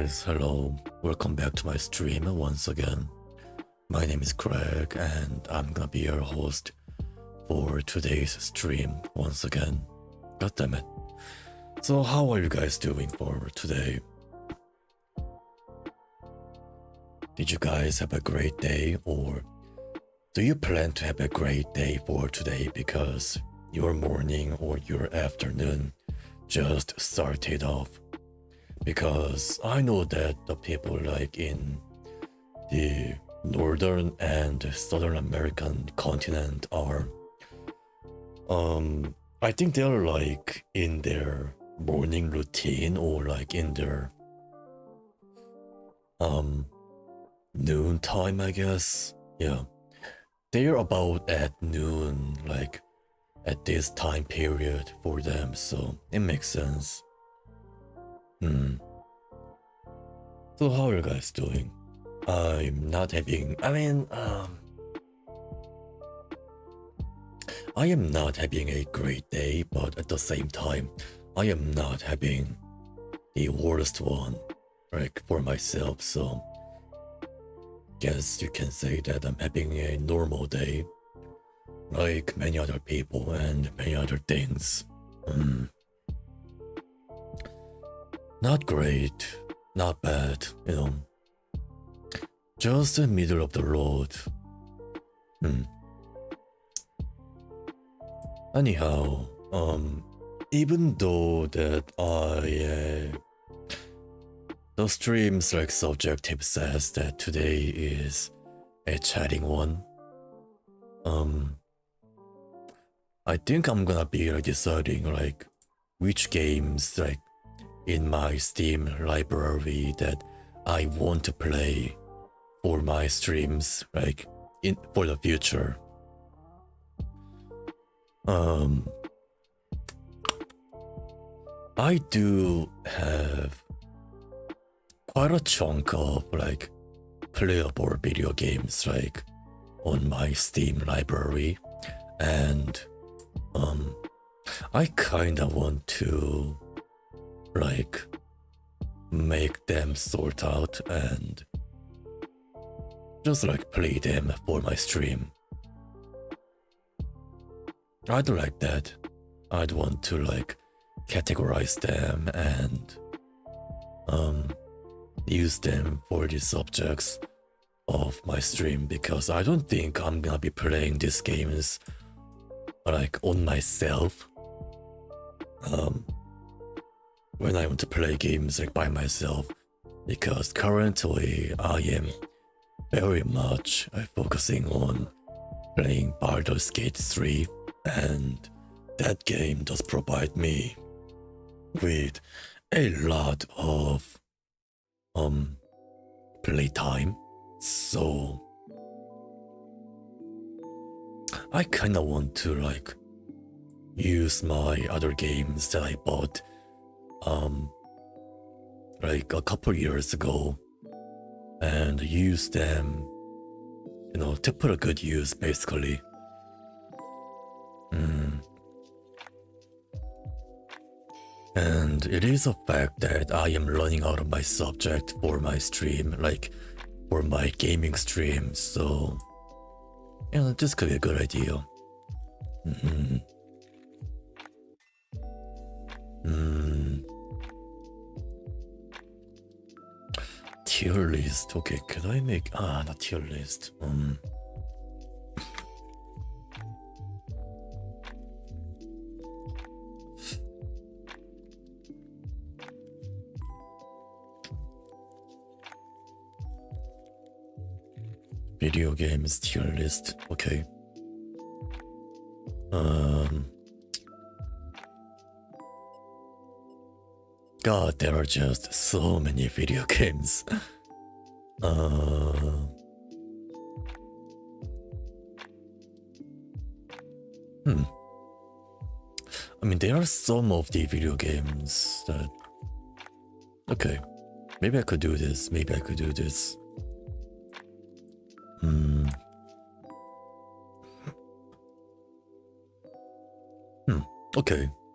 guys, hello, welcome back to my stream once again. My name is Craig and I'm gonna be your host for today's stream once again. God damn it. So how are you guys doing for today? Did you guys have a great day, or do you plan to have a great day for today because your morning or your afternoon just started off? Because I know that the people like in the northern and southern American continent are I think they're like in their morning routine or like in their noon time, I guess. Yeah, they're about at noon, like at this time period for them, so it makes sense. So how are you guys doing? I'm not having, I am not having a great day, but at the same time, I am not having the worst one, like for myself, so guess you can say that I'm having a normal day, like many other people and many other things. Not great, not bad, just the middle of the road. Anyhow, even though that the stream's like subjective says that today is a chatting one, I think I'm gonna be like deciding like which games like in my Steam library that I want to play for my streams, like for the future. I do have quite a chunk of like playable video games like on my Steam library, and I kinda want to like make them sort out and just like play them for my stream. I'd like that. I'd want to like categorize them and use them for the subjects of my stream, because I don't think I'm gonna be playing these games like on myself. When I want to play games like by myself, because currently I am very much focusing on playing Baldur's Gate 3, and that game does provide me with a lot of playtime, so I kinda want to like use my other games that I bought like a couple years ago and use them, to put a good use basically. And it is a fact that I am running out of my subject for my stream, like for my gaming stream, so this could be a good idea. Tier list, okay, could I make, not tier list, video games tier list, okay. God, there are just so many video games. I mean, there are some of the video games that... Okay, maybe I could do this, maybe I could do this.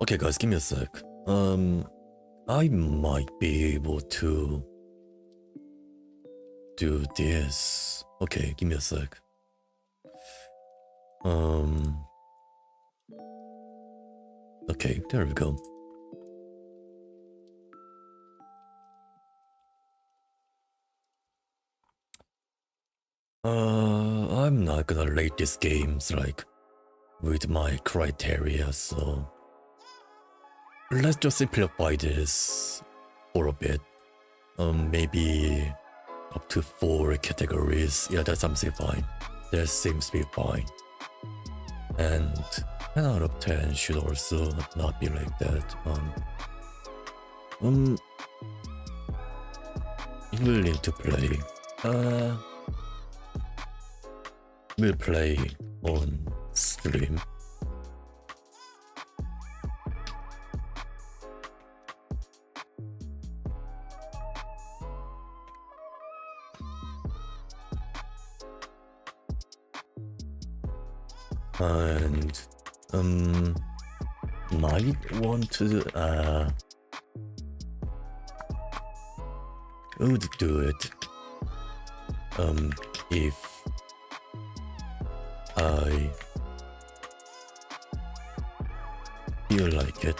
Okay guys, give me a sec. I might be able to do this. Okay, give me a sec. Okay, there we go. I'm not gonna rate these games like with my criteria, so let's just simplify this for a bit. Maybe up to 4 categories. Yeah, that seems fine. That seems to be fine. And 10 out of 10 should also not be like that. You will need to play. We'll play on stream. And might want to would do it if I feel like it,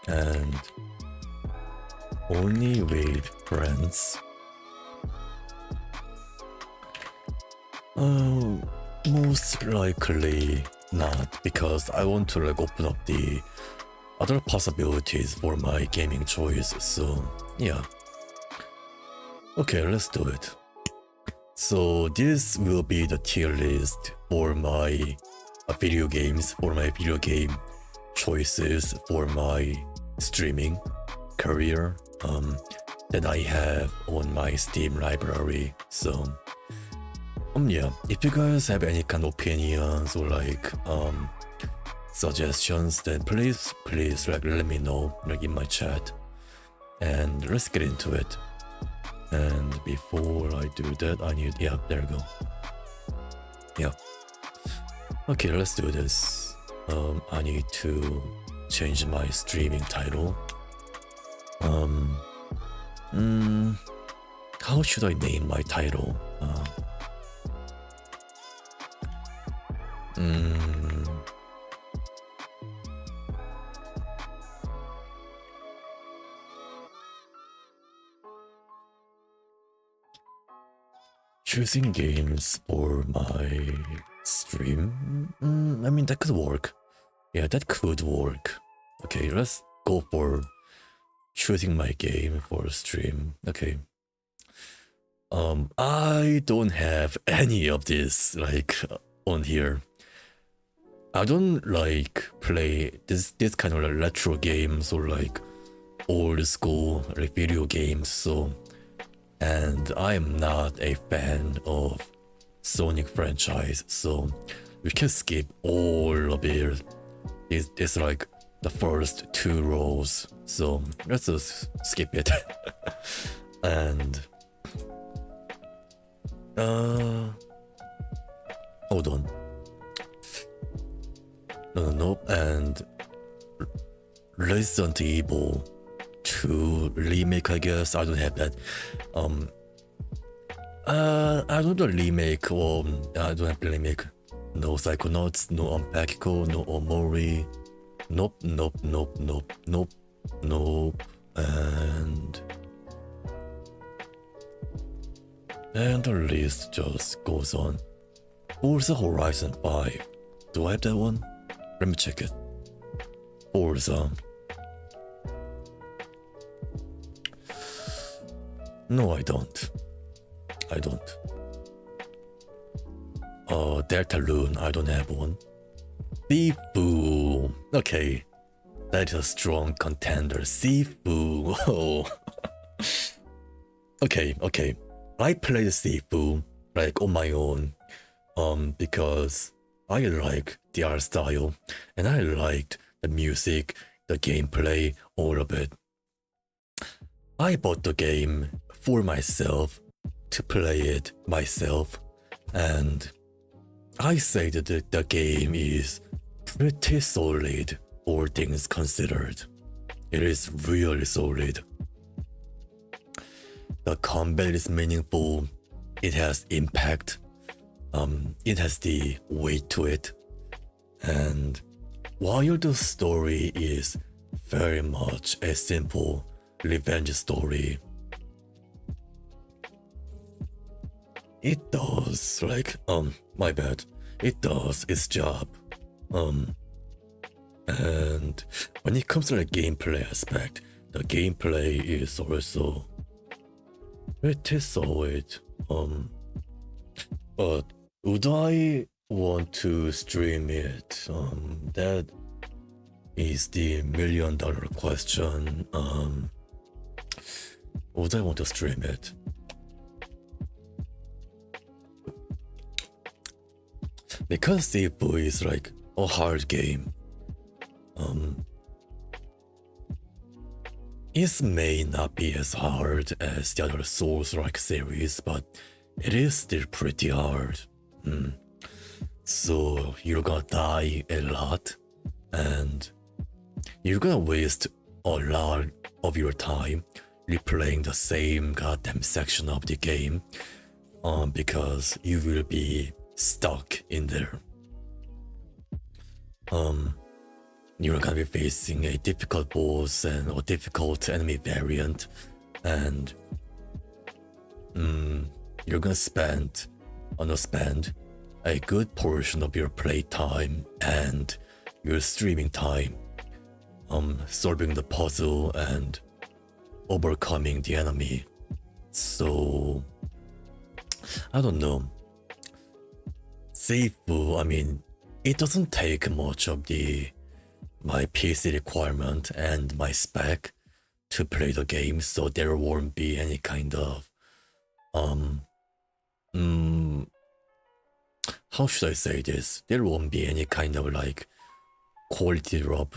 and only with friends. Most likely not, because I want to like open up the other possibilities for my gaming choice. So yeah. Okay, let's do it. So this will be the tier list for my video games, for my video game choices for my streaming career that I have on my Steam library. So yeah, if you guys have any kind of opinions or like suggestions, then please like let me know like in my chat, and let's get into it. And before I do that, I need, yeah, there we go. Yeah. Okay, let's do this. I need to change my streaming title. How should I name my title? Choosing games for my stream? I mean, that could work. Yeah, that could work. Okay, let's go for choosing my game for stream. Okay. I don't have any of this like on here. I don't like play this kind of like retro games or like old school like video games, so, and I am not a fan of Sonic franchise, so we can skip all of it. It's like the first 2 rows, so let's just skip it. And hold on. Nope. And Resident Evil 2 remake, I guess. I don't have that. I don't have the remake, or I don't have the remake. No Psychonauts, no Unpackico, no Omori. Nope. And the list just goes on. Forza Horizon 5. Do I have that one? Let me check it. Forza. No, I don't. Deltarune, I don't have one. Sifu. Okay. That is a strong contender. Sifu. Oh. Okay. I played Sifu like on my own. Because I like the art style and I liked the music, the gameplay, all of it. I bought the game for myself, to play it myself, and I say that the game is pretty solid, all things considered. It is really solid. The combat is meaningful, it has impact. It has the weight to it. And while the story is very much a simple revenge story, it does my bad. It does its job. And when it comes to the gameplay aspect, the gameplay is also pretty solid. But would I want to stream it? That is the $1,000,000 question. Would I want to stream it? Because Sifu is like a hard game. It may not be as hard as the other Souls-like series, but it is still pretty hard. So you're gonna die a lot, and you're gonna waste a lot of your time replaying the same goddamn section of the game, because you will be stuck in there. You're gonna be facing a difficult boss and a difficult enemy variant, and you're gonna spend a good portion of your playtime and your streaming time solving the puzzle and overcoming the enemy. So I don't know. Sifu, I mean, it doesn't take much of my PC requirement and my spec to play the game, so there won't be any kind of how should I say this? There won't be any kind of like quality drop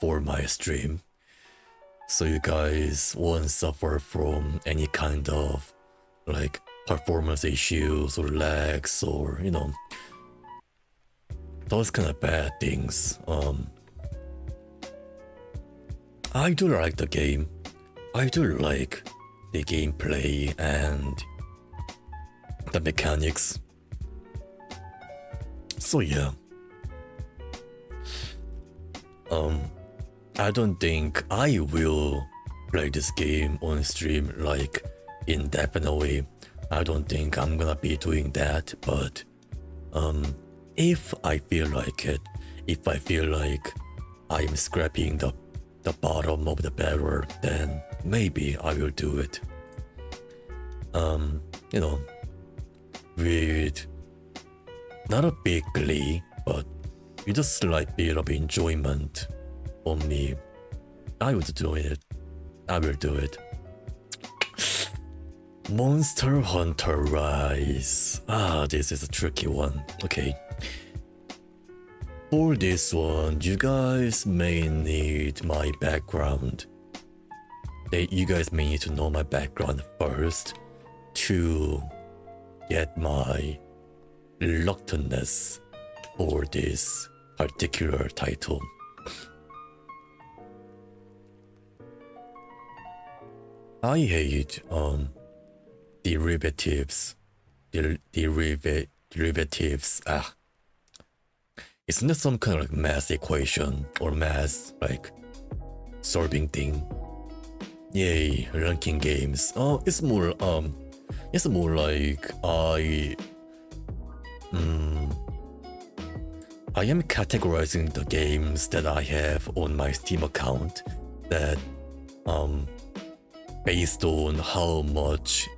for my stream, so you guys won't suffer from any kind of like performance issues or lags or those kind of bad things. I do like the game. I do like the gameplay and the mechanics. So yeah. I don't think I will play this game on stream like indefinitely. I don't think I'm gonna be doing that, but if I feel like it, if I feel like I'm scraping the bottom of the barrel, then maybe I will do it. With not a big glee, but with a slight bit of enjoyment on me, I would do it. I will do it. Monster Hunter Rise. This is a tricky one. Okay. For this one, you guys may need my background. You guys may need to know my background first to get my reluctantness for this particular title. I hate derivatives. Isn't it some kind of like math equation or math like solving thing? Yay, ranking games. It's more like I am categorizing the games that I have on my Steam account that based on how much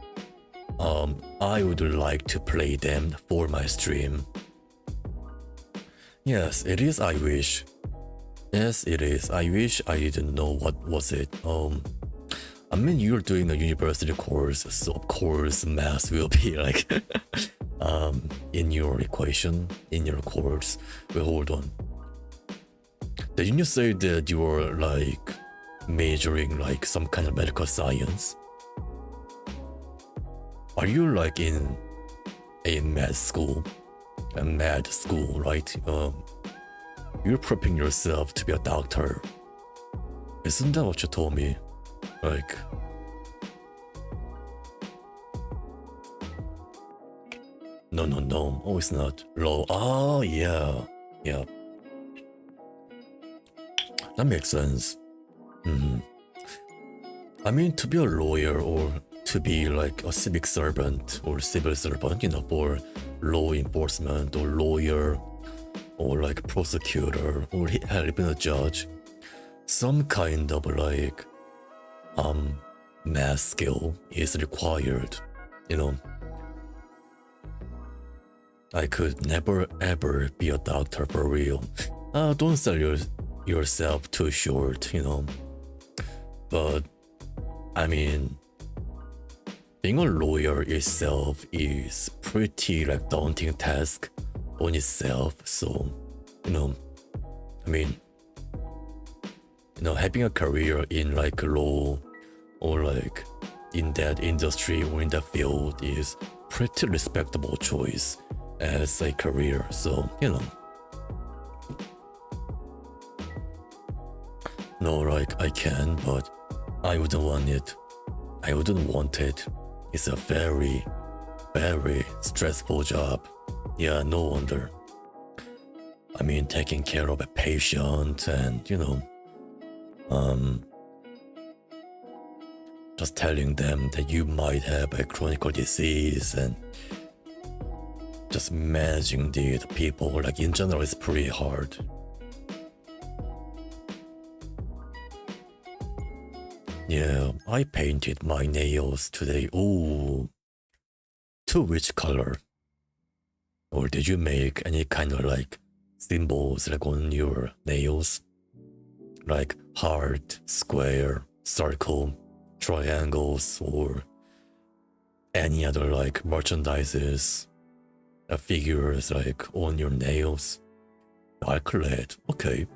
I would like to play them for my stream. Yes, it is. I wish. Yes, it is. I wish I didn't know what was it. I mean, you're doing a university course, so of course math will be like in your equation, in your course. Wait, hold on. Didn't you say that you were like majoring like some kind of medical science? Are you like in a med school? A med school, right? You're prepping yourself to be a doctor. Isn't that what you told me? Like, No. Oh, it's not law. Oh, yeah. Yeah. That makes sense. I mean, to be a lawyer or to be like a civic servant or civil servant, for law enforcement or lawyer or like prosecutor or hell, even a judge, some kind of like math skill is required. I could never ever be a doctor for real. Don't sell yourself too short, But I mean, being a lawyer itself is pretty like daunting task on itself. So, having a career in like law or like in that industry or in that field is pretty respectable choice as a career. So, no, like I can, but I wouldn't want it. I wouldn't want it. It's a very, very stressful job. Yeah, no wonder. I mean, taking care of a patient and, just telling them that you might have a chronic disease and just managing the people, like in general, is pretty hard. Yeah, I painted my nails today. Ooh. To which color? Or did you make any kind of like symbols like on your nails? Like heart, square, circle, triangles, or any other like merchandises, figures like on your nails? Dark red. Okay.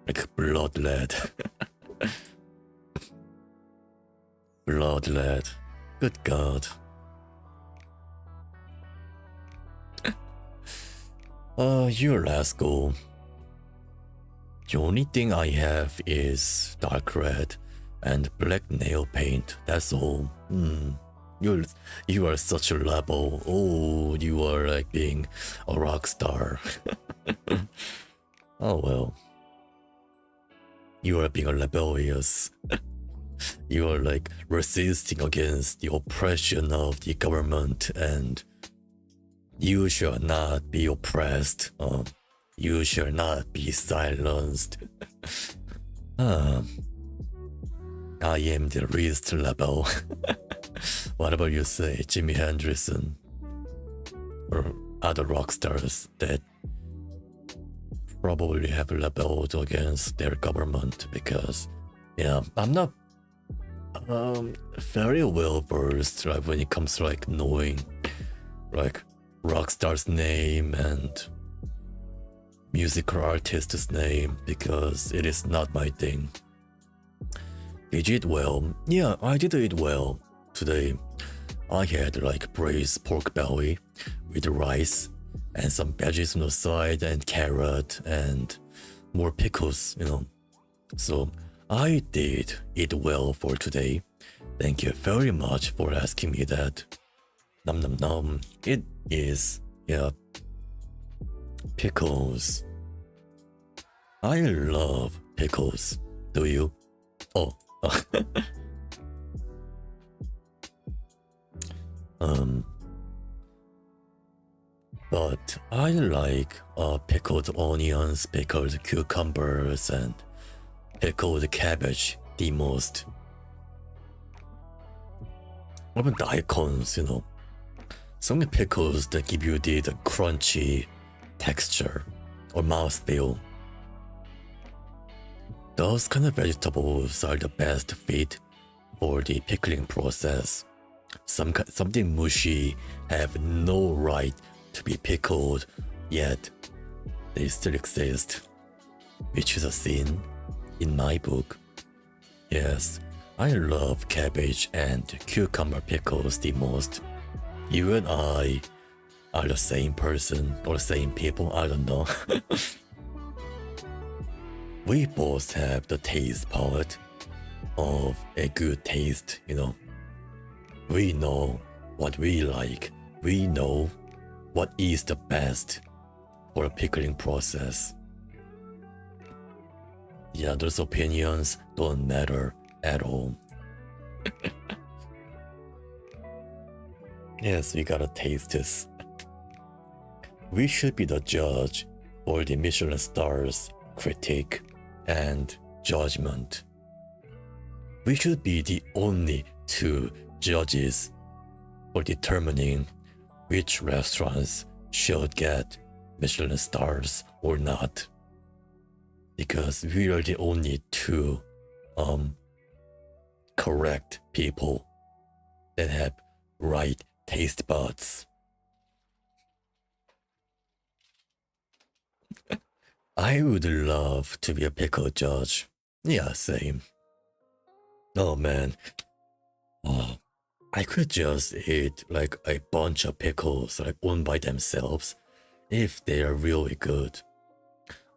Like blood red. Blood red. Good God. Your last goal. The only thing I have is dark red and black nail paint. That's all. You are such a rebel. Oh, you are like being a rock star. Oh well. You are being rebellious. You are like resisting against the oppression of the government, and you shall not be oppressed. You shall not be silenced. I am the least rebel. Whatever you say, Jimi Hendrix or other rock stars that probably have rebelled against their government, because I'm not very well versed like when it comes to like knowing like rock star's name and musical artist's name, because it is not my thing. Did you eat well? Yeah, I did eat well today. I had like braised pork belly with rice and some veggies on the side and carrot and more pickles, So I did eat well for today. Thank you very much for asking me that. Nom nom nom. It is, pickles. I love pickles. Do you? Oh. But I like pickled onions, pickled cucumbers, and pickled cabbage the most. Even daikons, Some pickles that give you the crunchy texture or mouthfeel. Those kind of vegetables are the best fit for the pickling process. Something mushy have no right to be pickled, yet they still exist, which is a sin in my book. Yes, I love cabbage and cucumber pickles the most. You and I are the same person or same people, I don't know. We both have the taste palette of a good taste, We know what we like. We know what is the best for a pickling process. Yeah, those opinions don't matter at all. Yes, we gotta taste this. We should be the judge for the Michelin stars critique and judgment. We should be the only two judges for determining which restaurants should get Michelin stars or not. Because we are the only two correct people that have right taste buds. I would love to be a pickle judge. Yeah, same. Oh man. Oh, I could just eat like a bunch of pickles like one by themselves if they are really good.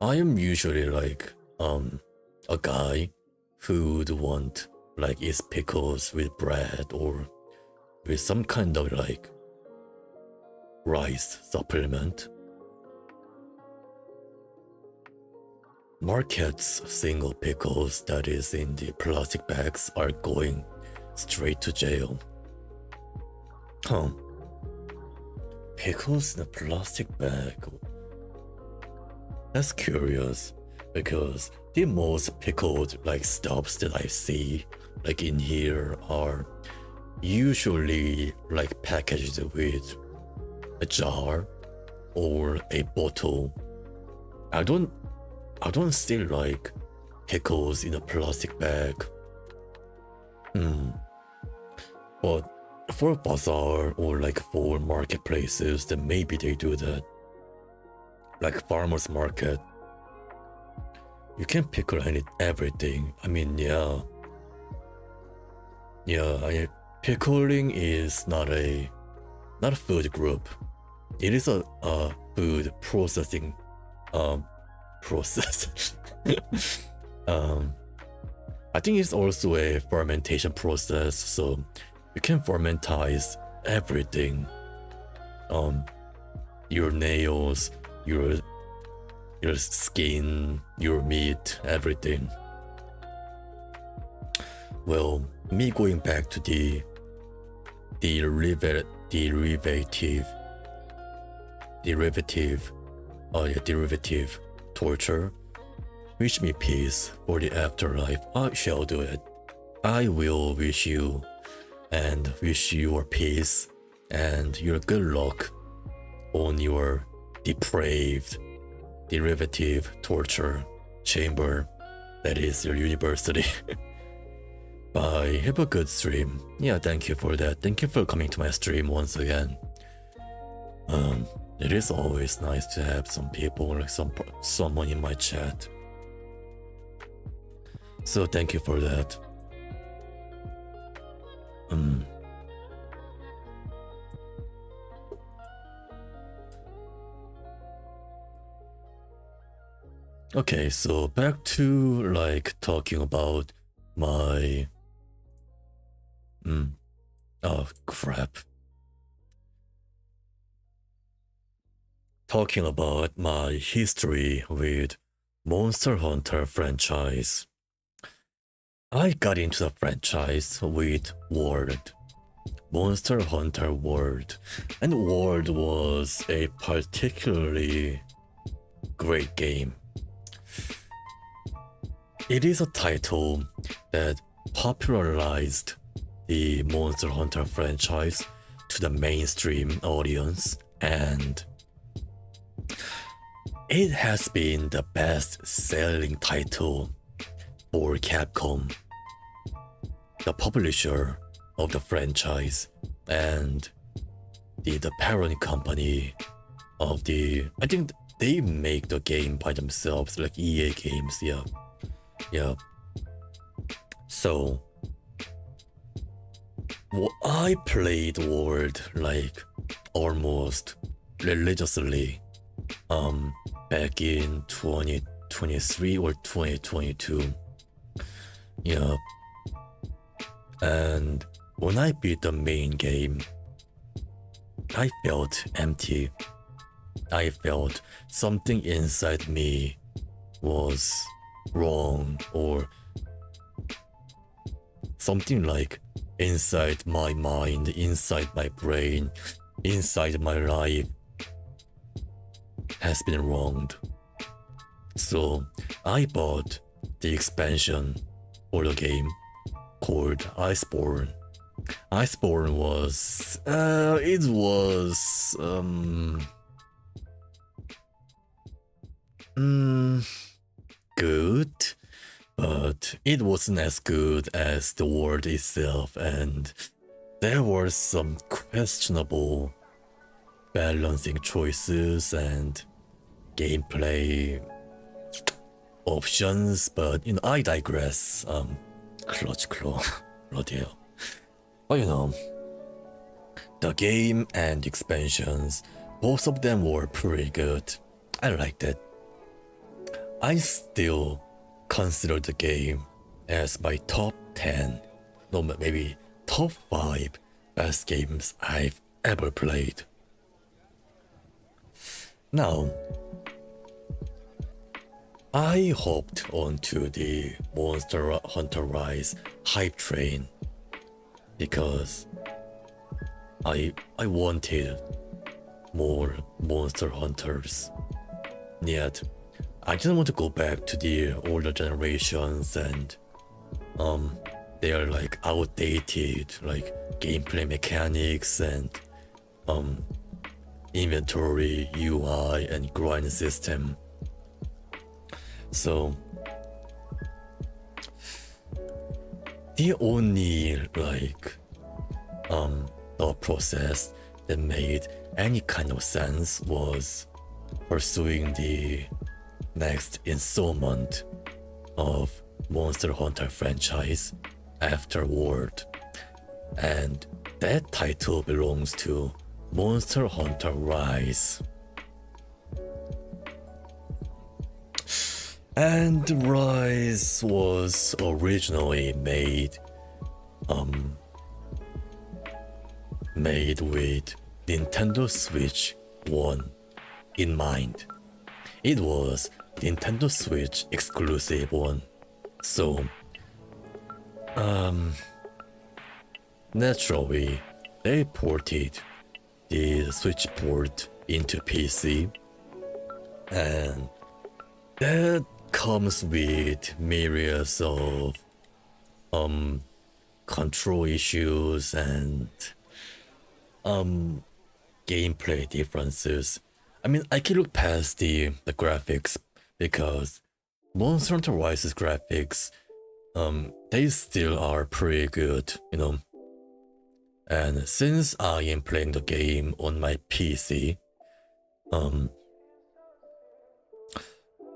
I am usually like a guy who would want like eat pickles with bread or with some kind of like rice supplement. Market's single pickles that is in the plastic bags are going straight to jail. Pickles in a plastic bag? That's curious, because the most pickled like stuffs that I see like in here are usually like packaged with a jar or a bottle. I don't see like pickles in a plastic bag. But for a bazaar or like for marketplaces, then maybe they do that. Like farmers market, you can pickle everything. I mean, yeah. Pickling is not a food group. It is a food processing process. I think it's also a fermentation process, so you can fermentize everything. Your nails, your skin, your meat, everything. Well, me going back to the derivative torture. Wish me peace for the afterlife. I shall do it. I will wish you and wish your peace and your good luck on your depraved derivative torture chamber that is your university. Bye. Have a good stream. Yeah, thank you for that. Thank you for coming to my stream once again. It is always nice to have some people, like someone in my chat. So thank you for that. Okay, so back to like talking about my oh crap. Talking about my history with Monster Hunter franchise. I got into the franchise with World. Monster Hunter World. And World was a particularly great game. It is a title that popularized the Monster Hunter franchise to the mainstream audience, and it has been the best-selling title for Capcom, the publisher of the franchise and the parent company of the... I think they make the game by themselves, like EA Games, yeah. So, I played World like almost religiously back in 2023 or 2022. Yeah. And when I beat the main game, I felt empty. I felt something inside me was wrong, or something like inside my mind, inside my brain, inside my life has been wronged. So I bought the expansion for the game called Iceborne. Iceborne was good, but it wasn't as good as the world itself, and there were some questionable balancing choices and gameplay options, but I digress. Clutch Claw, bloody hell. But the game and expansions, both of them were pretty good. I liked it. I still consider the game as my top 10, no, maybe top 5 best games I've ever played. Now, I hopped onto the Monster Hunter Rise hype train because I wanted more Monster Hunters. Yet, I didn't want to go back to the older generations and they are like outdated, like gameplay mechanics and inventory, UI and grind system. So the only thought process that made any kind of sense was pursuing the next installment of Monster Hunter franchise, Afterworld, and that title belongs to Monster Hunter Rise. And Rise was originally made with Nintendo Switch 1 in mind. It was Nintendo Switch exclusive one. So naturally they ported the Switch port into PC, and that comes with myriads of control issues and gameplay differences. I mean, I can look past the graphics because Monster Hunter Rise's graphics, they still are pretty good, And since I am playing the game on my PC,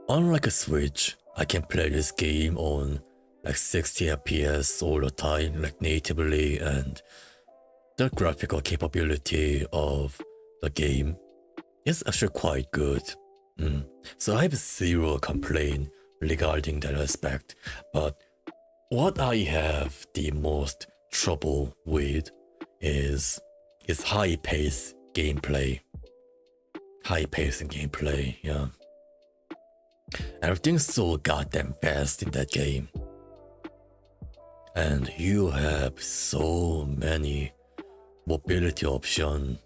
unlike a Switch, I can play this game on like 60 FPS all the time, like natively, and the graphical capability of the game is actually quite good. So I have zero complaint regarding that aspect, but what I have the most trouble with is high pace gameplay. High pace gameplay, yeah. Everything's so goddamn fast in that game. And you have so many mobility options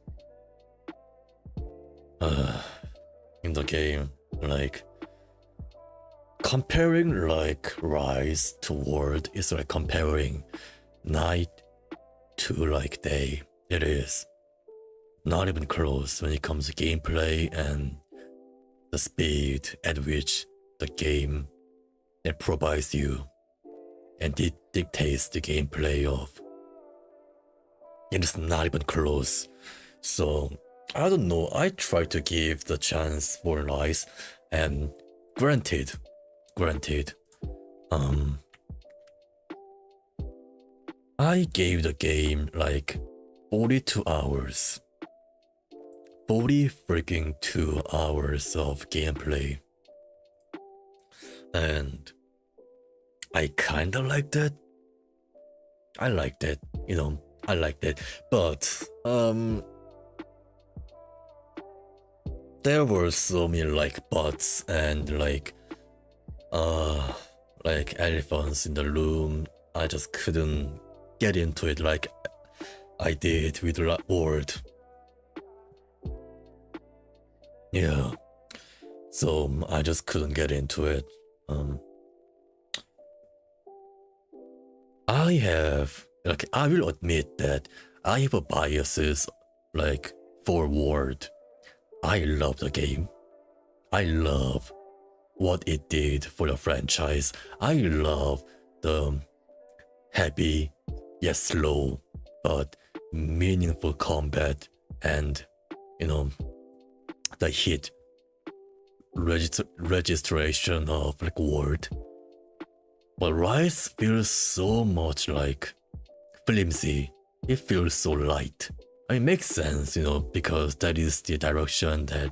in the game. Like, comparing like Rise to World is like comparing night to like day. It is not even close when it comes to gameplay and the speed at which the game it provides you and it dictates the gameplay of. It is not even close. So I don't know, I try to give the chance for Rise, and granted, I gave the game like 42 hours. 40 freaking 2 hours of gameplay. And I kinda liked it. I liked it, I liked it. But there were so many like bots and like elephants in the room. I just couldn't get into it like I did with Word. Yeah, so I just couldn't get into it. I will admit that I have a biases like for Word. I love the game. I love what it did for the franchise. I love the heavy yet slow but meaningful combat and the hit registration of like Word. But Rise feels so much like flimsy. It feels so light. It makes sense, because that is the direction that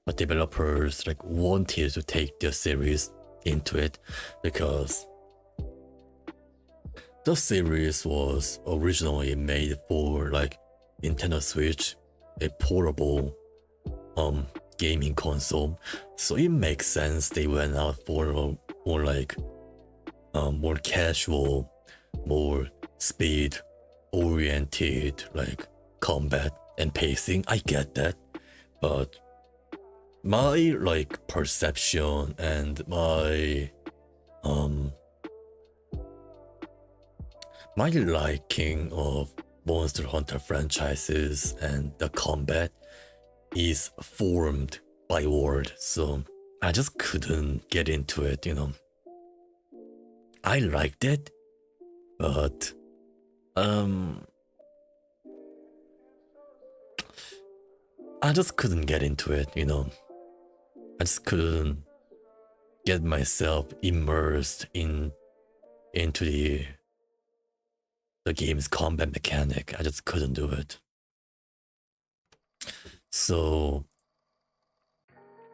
the developers like wanted to take their series into it, because the series was originally made for like Nintendo Switch, a portable gaming console. So it makes sense they went out for more like more casual, more speed oriented like combat and pacing. I get that, but my like perception and my liking of Monster Hunter franchises and the combat is formed by Word, so I just couldn't get into it, I liked it, but I just couldn't get into it, I just couldn't get myself immersed into the game's combat mechanic. I just couldn't do it. So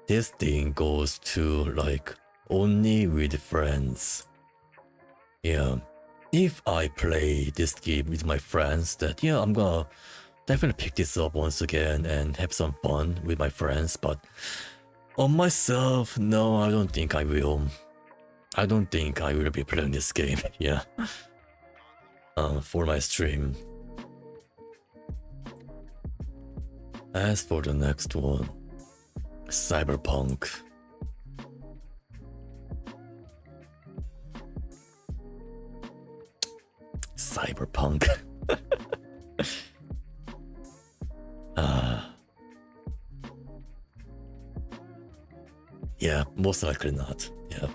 this thing goes to like only with friends. Yeah, if I play this game with my friends, that I'm gonna definitely pick this up once again and have some fun with my friends, but on myself, no, I don't think I will. I don't think I will be playing this game, yeah. For my stream. As for the next one, Cyberpunk. Cyberpunk. Yeah, most likely not. Yeah.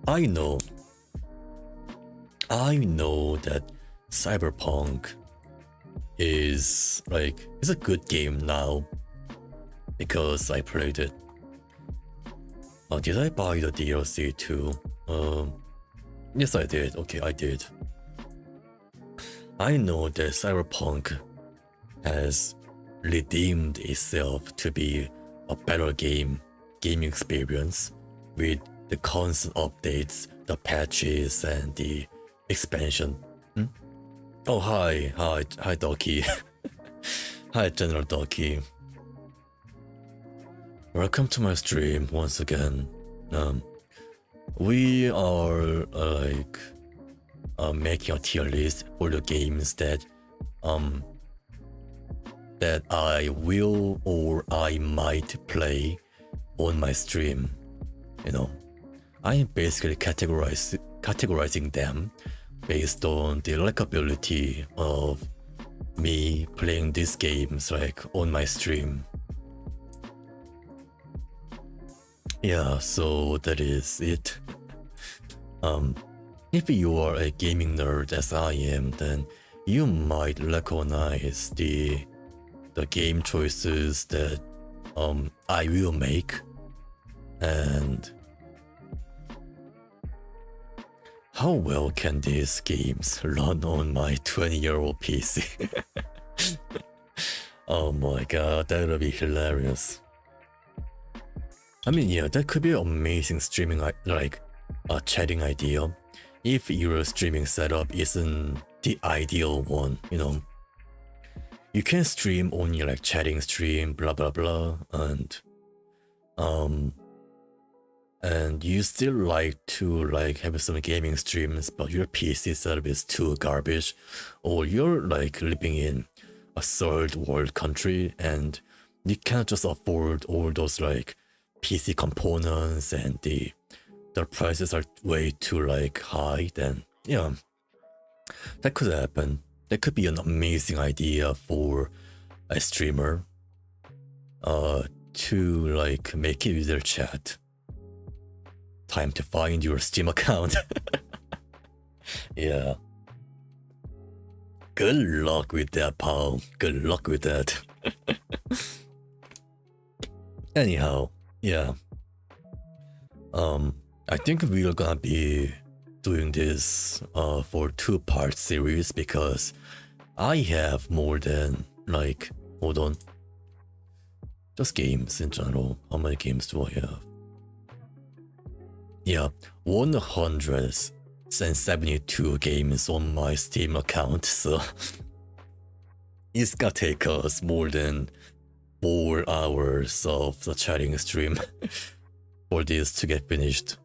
I know that Cyberpunk is like, it's a good game now because I played it. Did I buy the DLC too? Yes, I did. Okay, I did. I know that Cyberpunk has redeemed itself to be a better gaming experience with the constant updates, the patches, and the expansion. Oh, hi, Doki. Hi, General Doki. Welcome to my stream once again. We are making a tier list for the games that I will or I might play on my stream. I am basically categorizing them based on the likability of me playing these games like on my stream. Yeah, so that is it. If you are a gaming nerd as I am, then you might recognize the game choices that I will make, and how well can these games run on my 20-year-old PC? Oh my god, that would be hilarious. I mean, yeah, that could be an amazing streaming, like a chatting idea, if your streaming setup isn't the ideal one, you can stream only like chatting stream, blah blah blah, and you still like to like have some gaming streams, but your PC setup is too garbage, or you're like living in a third world country and you cannot just afford all those like PC components and the prices are way too like high, then yeah, that could happen. That could be an amazing idea for a streamer to like make it user chat. Time to find your Steam account. Yeah. Good luck with that, pal. Good luck with that. Anyhow, yeah. I think we're gonna be doing this for 2-part series because I have more than like, hold on, just games in general. How many games do I have? Yeah, 172 games on my Steam account, so it's gonna take us more than 4 hours of the chatting stream for this to get finished.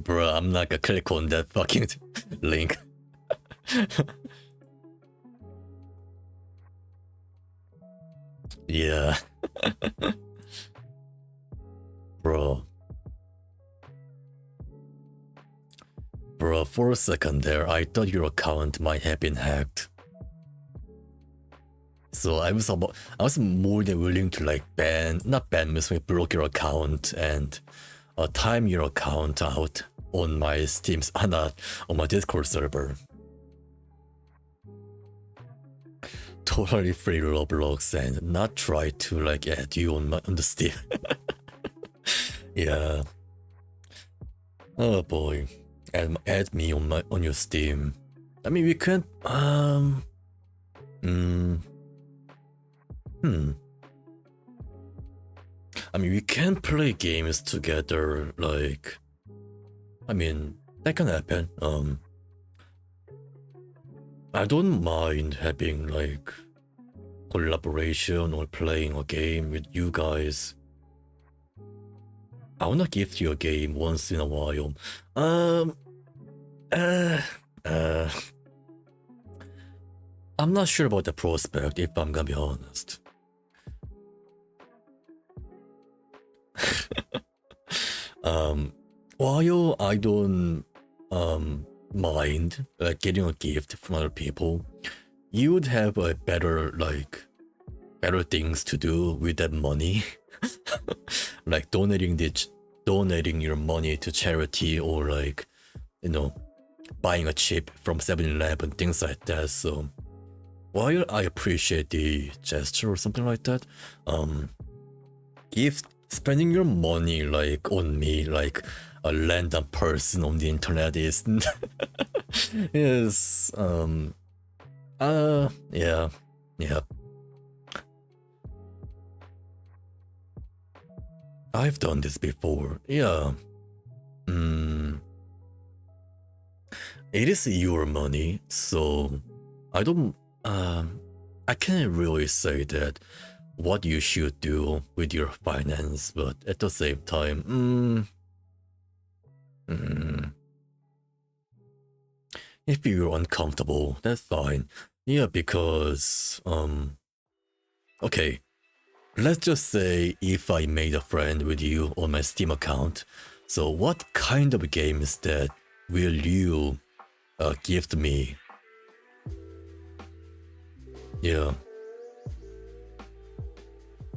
Bruh, I'm not gonna click on that fucking link. Yeah. Bro, for a second there, I thought your account might have been hacked. So I was more than willing to like not ban, block your account and time your account out on my Steam's, not on my Discord server. Totally free Roblox and not try to like add you on the Steam. Yeah. Oh boy, add me on your Steam. I mean, we can I mean, we can play games together, like, I mean, that can happen. I don't mind having, like, collaboration or playing a game with you guys. I wanna gift you a game once in a while. I'm not sure about the prospect, if I'm gonna be honest. While I don't mind getting a gift from other people, you would have a better things to do with that money. Like donating your money to charity, or like, you know, buying a chip from 7-Eleven, things like that. So while I appreciate the gesture or something like that, if spending your money like on me, like a random person on the internet, is yeah. I've done this before. Yeah. It is your money, so I don't I can't really say that what you should do with your finance, but at the same time, if you're uncomfortable, that's fine. Yeah, because okay, let's just say if I made a friend with you on my Steam account, so what kind of games that will you gift me? Yeah.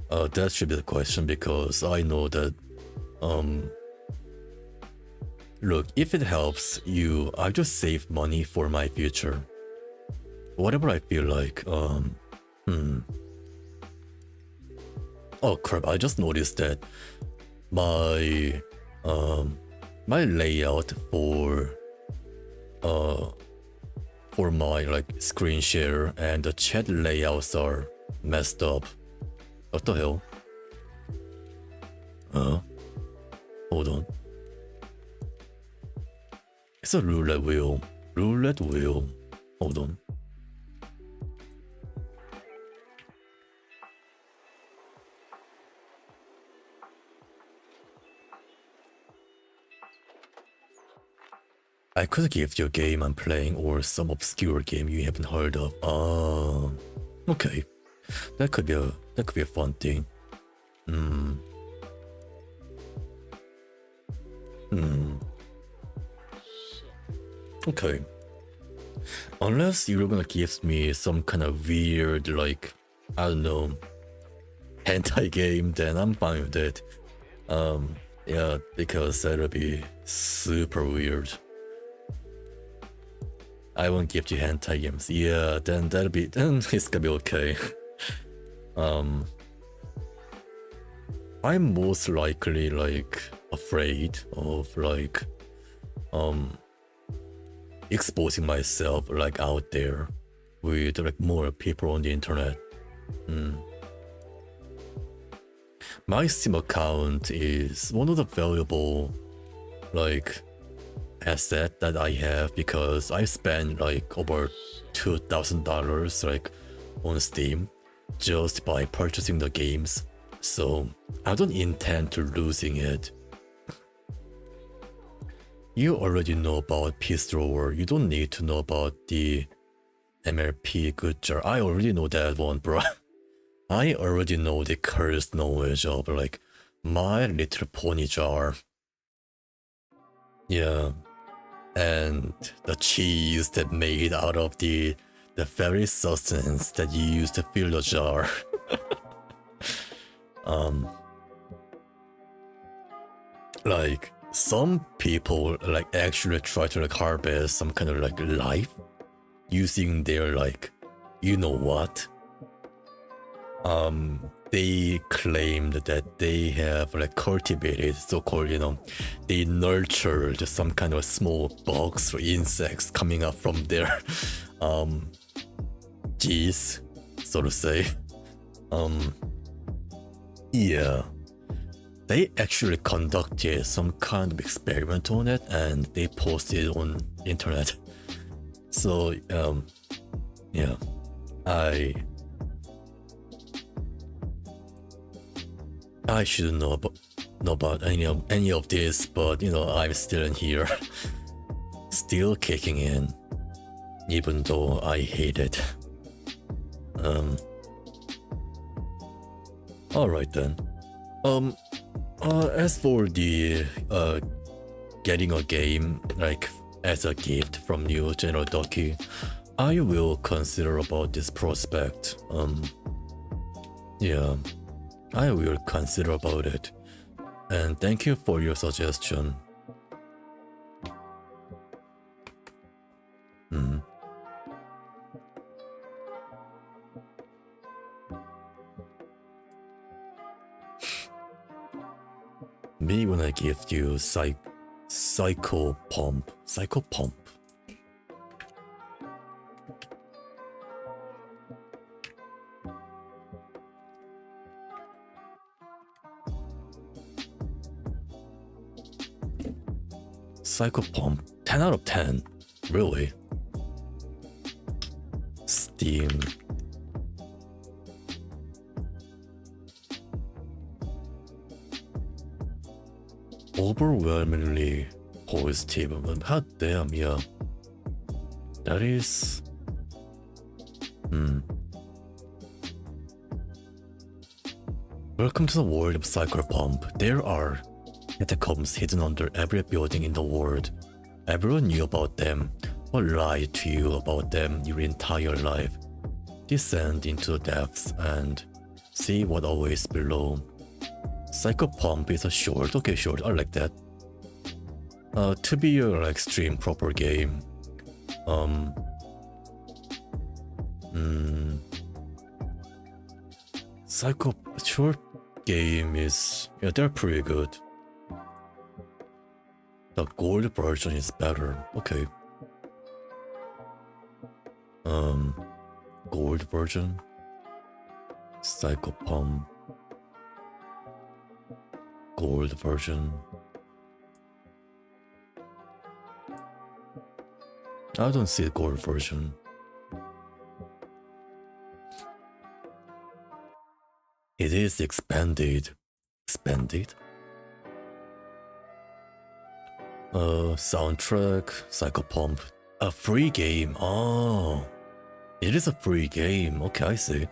That should be the question, because I know that look, if it helps you, I'll just save money for my future. Whatever I feel like. Oh crap, I just noticed that my my layout for my like screen share and the chat layouts are messed up. What the hell? Hold on. It's a roulette wheel. Roulette wheel. Hold on. I could give you a game I'm playing or some obscure game you haven't heard of. Okay. That could be a fun thing. Okay. Unless you're gonna give me some kind of weird, like, I don't know, hentai game, then I'm fine with it. Yeah, because that'll be super weird. I won't give you hentai games. Yeah, then it's gonna be okay. I'm most likely like afraid of like exposing myself like out there with like more people on the internet. My Steam account is one of the valuable like asset that I have because I spent like over $2,000 like on Steam just by purchasing the games, so I don't intend to losing it. You already know about Peace Thrower, you don't need to know about the MLP Good Jar. I already know that one, bro. I already know the cursed knowledge of like My Little Pony jar. Yeah. And the cheese that made out of the very substance that you used to fill the jar. Like some people like actually try to like harvest some kind of like life using their like, you know what? They claimed that they have like cultivated so-called, you know, they nurtured some kind of small bugs or insects coming up from their geez, so to say. Yeah, they actually conducted some kind of experiment on it and they posted it on internet. So yeah, I shouldn't know about any of this, but you know, I'm still in here, still kicking in, even though I hate it. All right then. As for the getting a game like as a gift from you, General Doki, I will consider about this prospect. Yeah. I will consider about it, and thank you for your suggestion. Me when I give you Psycho Pump. Psycho Pump, 10 out of 10, really? Steam. Overwhelmingly positive. Hot damn, yeah. That is... Welcome to the world of Psycho Pump. There are catacombs hidden under every building in the world. Everyone knew about them or lied to you about them your entire life. Descend into the depths and see what awaits below. Psycho Pump is a short, okay, short, I like that. To be your like stream proper game. Psycho short game is, yeah, they're pretty good. The gold version is better. Okay. Gold version. Psycho Pump. Gold version. I don't see the gold version. It is expanded. Expanded? Soundtrack, Psycho Pump. A free game. Oh. It is a free game. Okay, I see.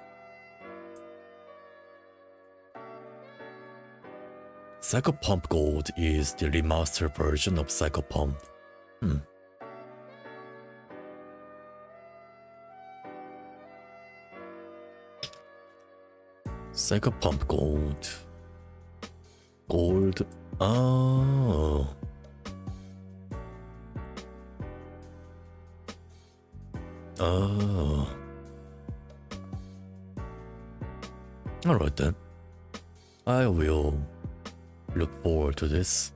Psycho Pump Gold is the remastered version of Psycho Pump. Psycho Pump Gold. Gold. Oh. Oh. Alright then. I will look forward to this.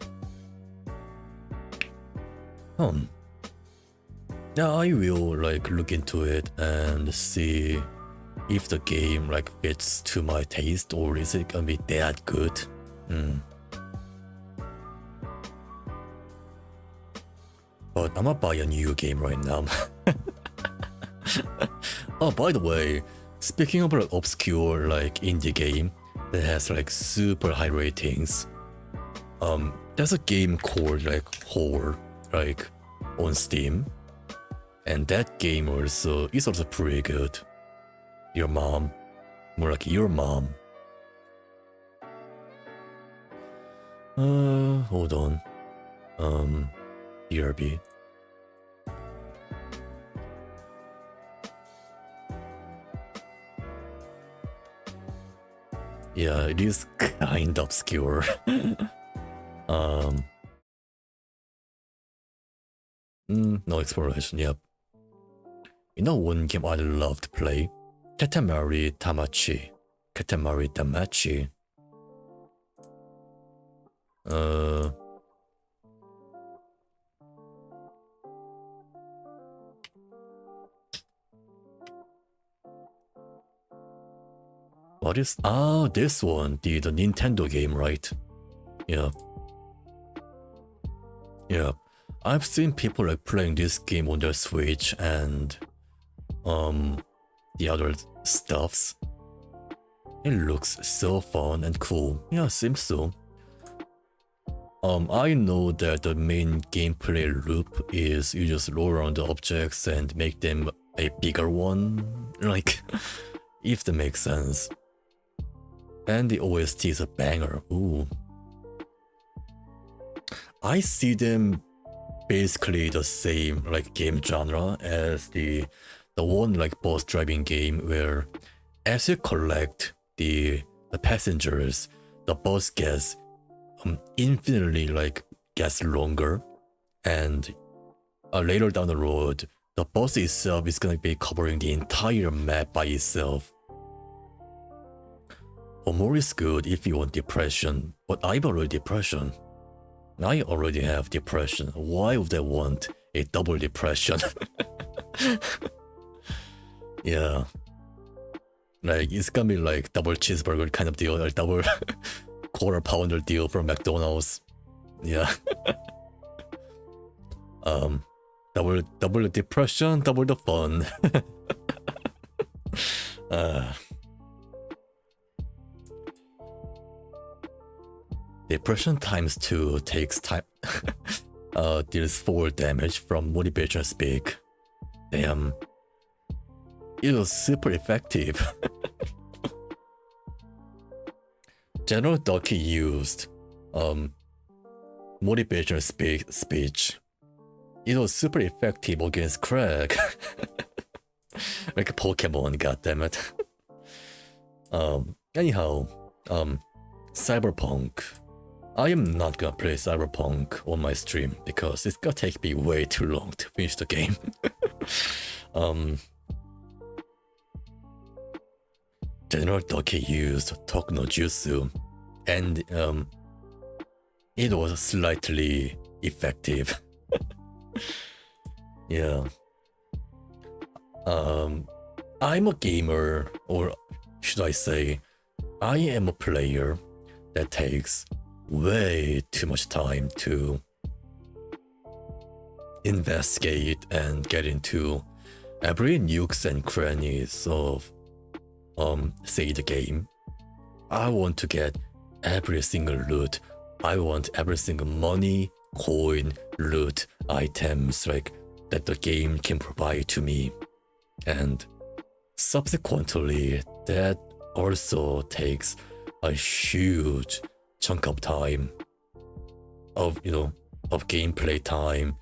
Yeah, I will like look into it and see if the game like fits to my taste, or is it gonna be that good? But I'm gonna buy a new game right now. Oh, by the way, speaking of like obscure like indie game that has like super high ratings, there's a game called like Horror, like on Steam, and that game also is also pretty good. Your mom, more like your mom. Hold on. BRB. Yeah, it is kind of obscure. No exploration, yep. You know one game I love to play? Katamari Damacy. Katamari Damacy. What is... Ah, this one, the Nintendo game, right? Yeah. Yeah. I've seen people like playing this game on their Switch and the other stuffs. It looks so fun and cool. Yeah, seems so. I know that the main gameplay loop is you just roll around the objects and make them a bigger one. Like, if that makes sense. And the OST is a banger. Ooh. I see them basically the same like game genre as the one like boss driving game where as you collect the passengers, the boss gets infinitely like gets longer, and later down the road the boss itself is gonna be covering the entire map by itself. More is good if you want depression, but I've already depression. I already have depression. Why would I want a double depression? Yeah. Like, it's gonna be like double cheeseburger kind of deal, or double quarter pounder deal from McDonald's. Yeah. Double the depression, double the fun. Depression times 2 takes time. Deals 4 damage from motivation speak. Damn. It was super effective. General Ducky used motivation speech. It was super effective against Craig. Like a Pokemon, goddammit. Anyhow, Cyberpunk. I am not gonna play Cyberpunk on my stream because it's gonna take me way too long to finish the game. General Ducky used Talk no Jutsu, and it was slightly effective. Yeah. I'm a gamer, or should I say, I am a player that takes way too much time to investigate and get into every nooks and crannies of say the game. I want to get every single loot. I want every single money, coin, loot, items like that the game can provide to me. And subsequently, that also takes a huge chunk of time of gameplay time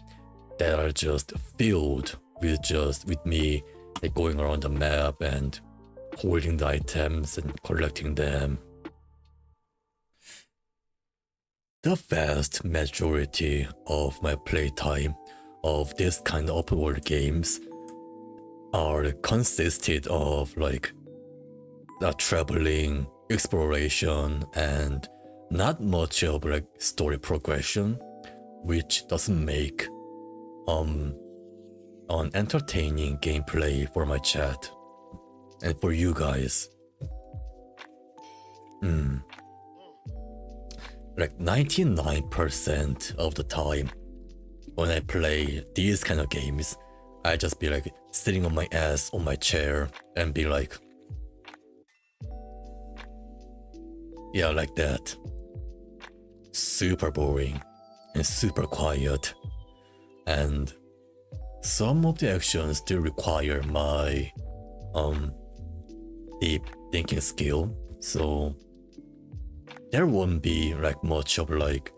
that are just filled with me like going around the map and holding the items and collecting them. The vast majority of my playtime of this kind of open world games are consisted of like traveling, exploration, and not much of like story progression, which doesn't make an entertaining gameplay for my chat and for you guys. Like 99% of the time when I play these kind of games, I just be like sitting on my ass on my chair and be like, yeah, like that. Super boring and super quiet. And some of the actions still require my deep thinking skill, so there won't be like much of like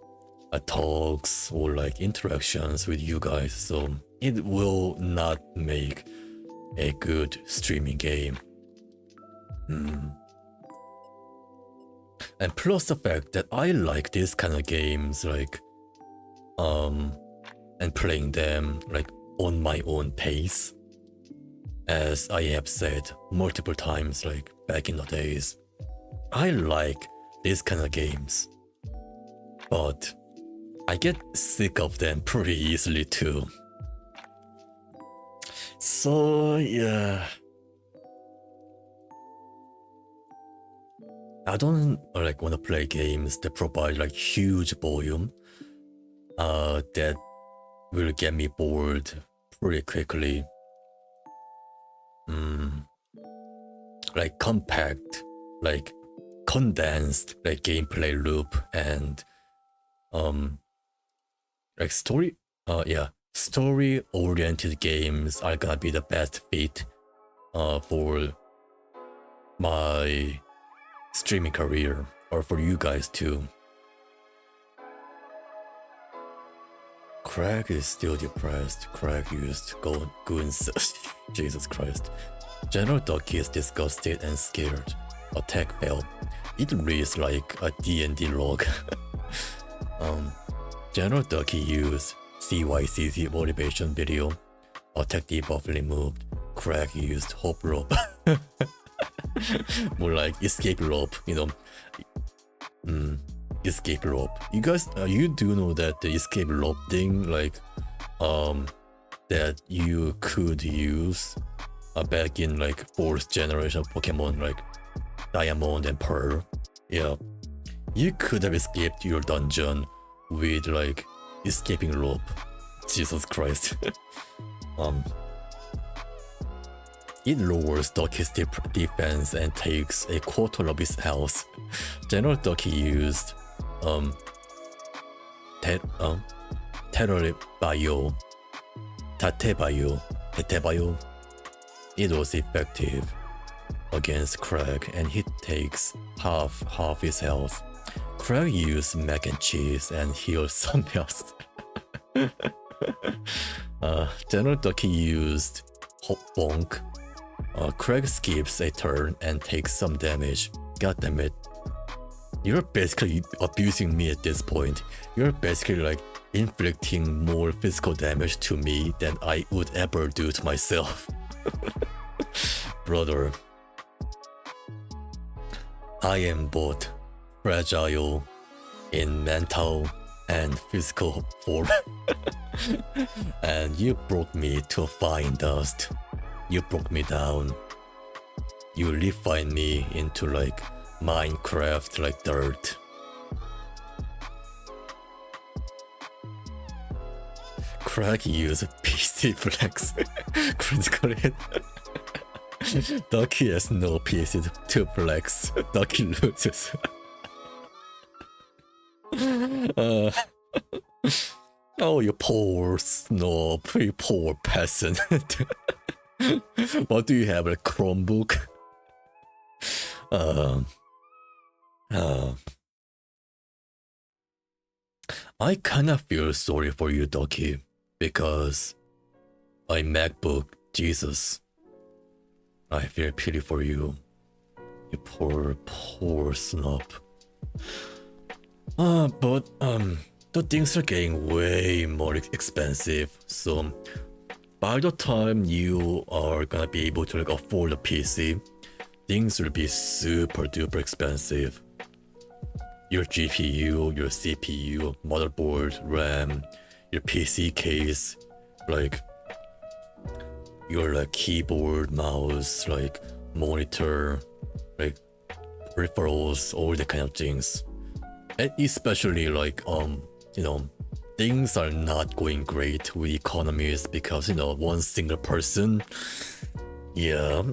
talks or like interactions with you guys, so it will not make a good streaming game. And plus the fact that I like these kind of games like and playing them like on my own pace, as I have said multiple times like back in the days. I like these kind of games, but I get sick of them pretty easily too. So yeah, I don't like want to play games that provide like huge volume that will get me bored pretty quickly. Like compact, like condensed like gameplay loop and like story oriented games are gonna be the best fit for my streaming career, or for you guys too. Craig is still depressed. Craig used goons. Jesus Christ. General Ducky is disgusted and scared. Attack failed. It reads like a D&D log. General Ducky used CYCC motivation video. Attack debuff removed. Craig used hope rope. More like escape rope, escape rope. You guys, you do know that the escape rope thing, like, that you could use back in like 4th generation Pokemon, like Diamond and Pearl. Yeah, you could have escaped your dungeon with like escaping rope. Jesus Christ. It lowers Ducky's defense and takes a quarter of his health. General Ducky used Tatebayo. It was effective against Craig, and he takes half his health. Craig used mac and cheese and healed some else. General Ducky used Hop Bonk. Craig skips a turn and takes some damage. God damn it. You're basically abusing me at this point. You're basically like inflicting more physical damage to me than I would ever do to myself. Brother, I am both fragile in mental and physical form. And you brought me to fine dust. You broke me down. You refined me into like Minecraft, like dirt. Craig use PC flex critical hit. Ducky has no PC to flex. Ducky loses. Oh, you poor snob, you poor peasant. What do you have, a Chromebook? I kinda feel sorry for you, Ducky, because my MacBook, Jesus. I feel pity for you. You poor snob. But the things are getting way more expensive, so by the time you are gonna be able to like afford a PC, things will be super duper expensive. Your GPU, your CPU, motherboard, RAM, your PC case, like your like keyboard, mouse, like monitor, like peripherals, all the kind of things. And especially like you know, things are not going great with economies because, you know, one single person, yeah,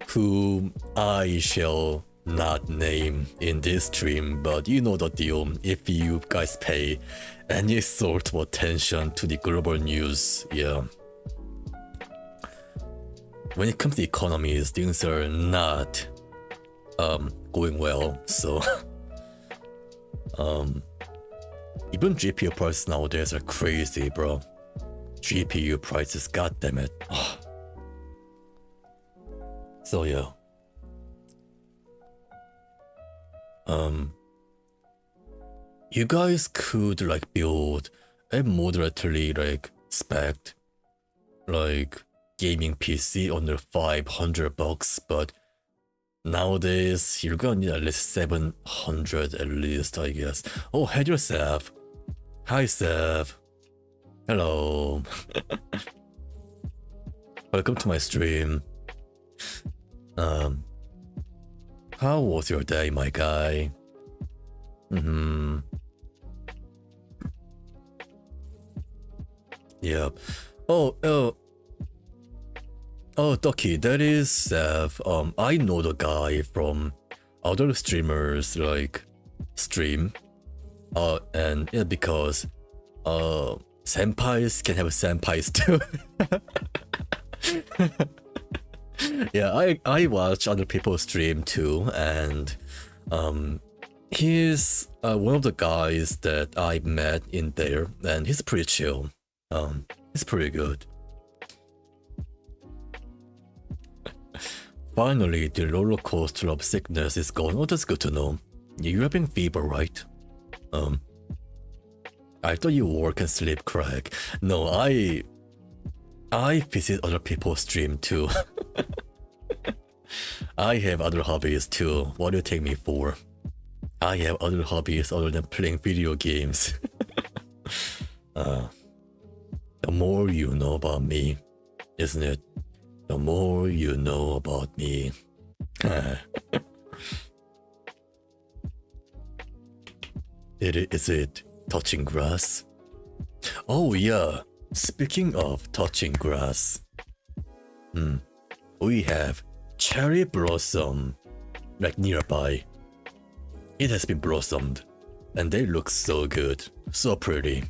whom I shall not name in this stream, but you know the deal. If you guys pay any sort of attention to the global news, yeah, when it comes to economies, things are not going well. So even GPU prices nowadays are crazy, bro. GPU prices, goddammit. So yeah. You guys could like build a moderately like spec like gaming PC under $500, but nowadays you're gonna need at least 700 at least, I guess. Oh, hey yourself. Hi Seth. Hello. Welcome to my stream. How was your day, my guy? Yeah. Oh, Ducky, that is Seth. I know the guy from other streamers like stream. And yeah, because senpais can have senpais too. Yeah, I watch other people stream too, and he's one of the guys that I met in there, and he's pretty chill. He's pretty good. Finally, the roller coaster of sickness is gone. Oh, that's good to know. You're having fever, right? I thought you work and sleep, Craig. No, I visit other people's stream too. I have other hobbies too. What do you take me for? I have other hobbies other than playing video games. The more you know about me, isn't it? The more you know about me. Is it touching grass? Oh yeah, speaking of touching grass. We have cherry blossom like nearby. It has been blossomed and they look so good, so pretty.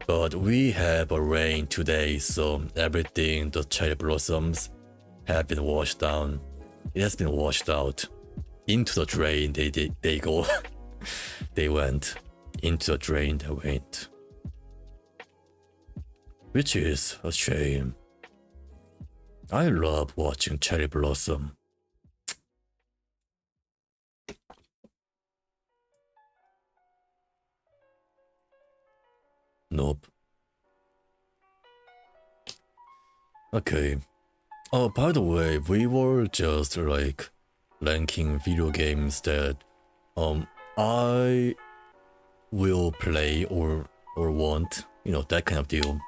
But we have a rain today, so everything, the cherry blossoms have been washed down. It has been washed out into the drain. They go. They went into the drain. They went, which is a shame. I love watching cherry blossom. Nope. Okay. Oh, by the way, we were just like ranking video games that I will play or want, you know, that kind of deal.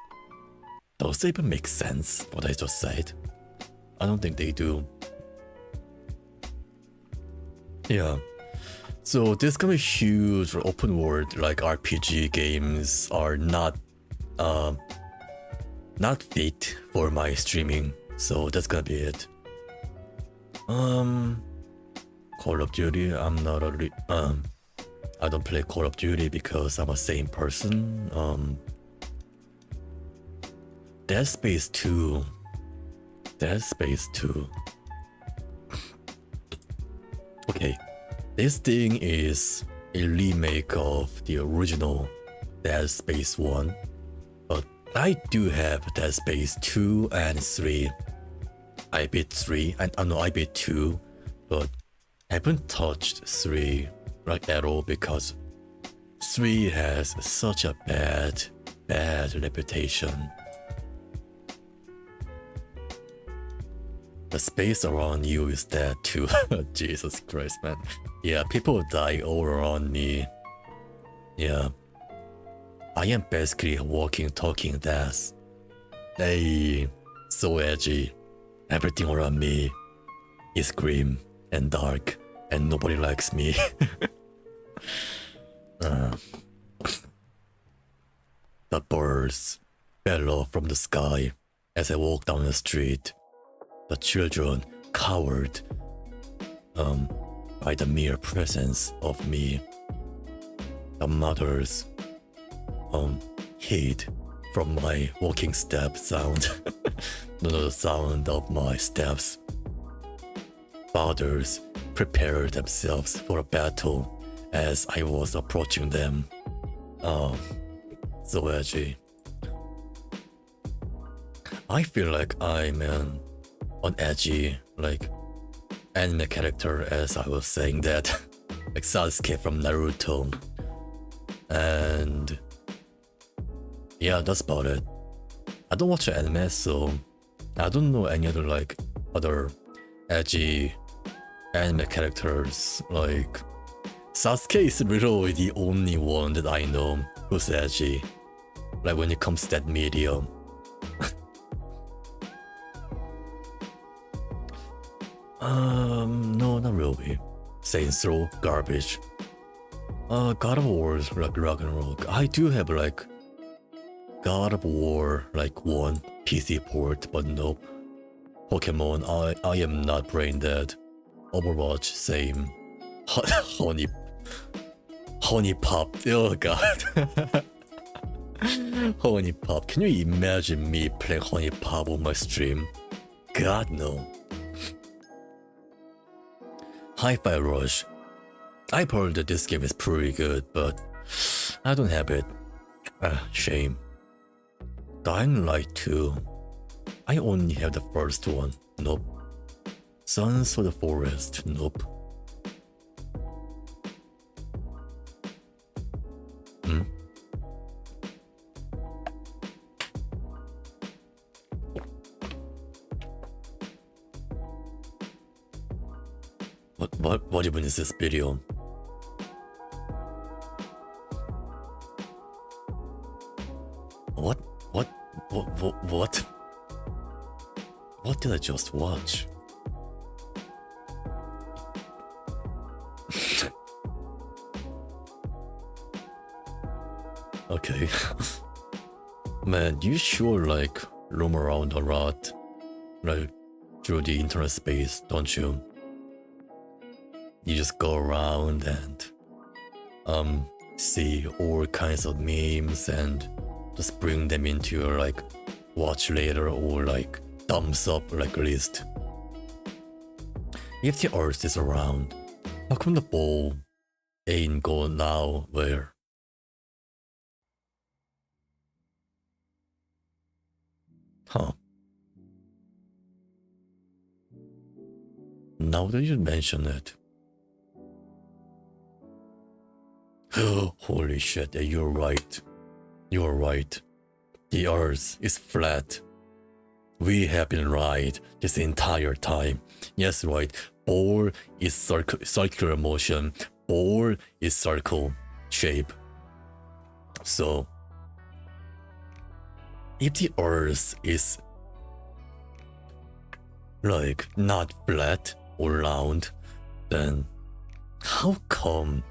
Does it even make sense what I just said? I don't think they do. Yeah. So this kind of huge open world like RPG games are not fit for my streaming. So that's gonna be it. Call of Duty, I'm not a I don't play Call of Duty because I'm a sane person. Dead Space 2. Okay, this thing is a remake of the original Dead Space 1, but I do have Dead Space 2 and 3. I beat 3, and I beat 2, but I haven't touched 3 like at all because 3 has such a bad reputation. The space around you is dead too. Jesus Christ, man. Yeah, people die all around me. Yeah. I am basically a walking, talking death. Hey, so edgy. Everything around me is grim and dark, and nobody likes me. The birds fell off from the sky as I walked down the street. The children cowered by the mere presence of me. The mothers hid from my walking step sound. The sound of my steps. Fathers prepared themselves for a battle as I was approaching them. Oh, so edgy. I feel like I'm an edgy, like, anime character, as I was saying that. Like Sasuke from Naruto. And yeah, that's about it. I don't watch anime, so I don't know any other edgy anime characters. Like Sasuke is really the only one that I know who's edgy, like when it comes to that medium. No, not really. Saints Row, garbage. God of War is like Ragnarok. I do have like God of War like 1 PC port, but nope. Pokemon, I am not brain dead. Overwatch, same. Honey Pop, oh god. Honey Pop, can you imagine me playing Honey Pop on my stream? God no. Hi-Fi Rush. I've heard that this game is pretty good, but I don't have it. Shame. Dying Light 2. I only have the first one. Nope. Sons of the Forest. Nope. What even is this video? What? What did I just watch? Okay. Man, you sure like roam around a lot, like through the internet space, don't you? You just go around and see all kinds of memes and just bring them into your like watch later or like thumbs up like list. If the earth is around, how come the ball ain't go now where? Huh. Now that you mention it. Holy shit, you're right. You're right. The earth is flat. We have been right this entire time. Yes, right. Ball is circular motion. Ball is circle shape. So, if the earth is like not flat or round, then How come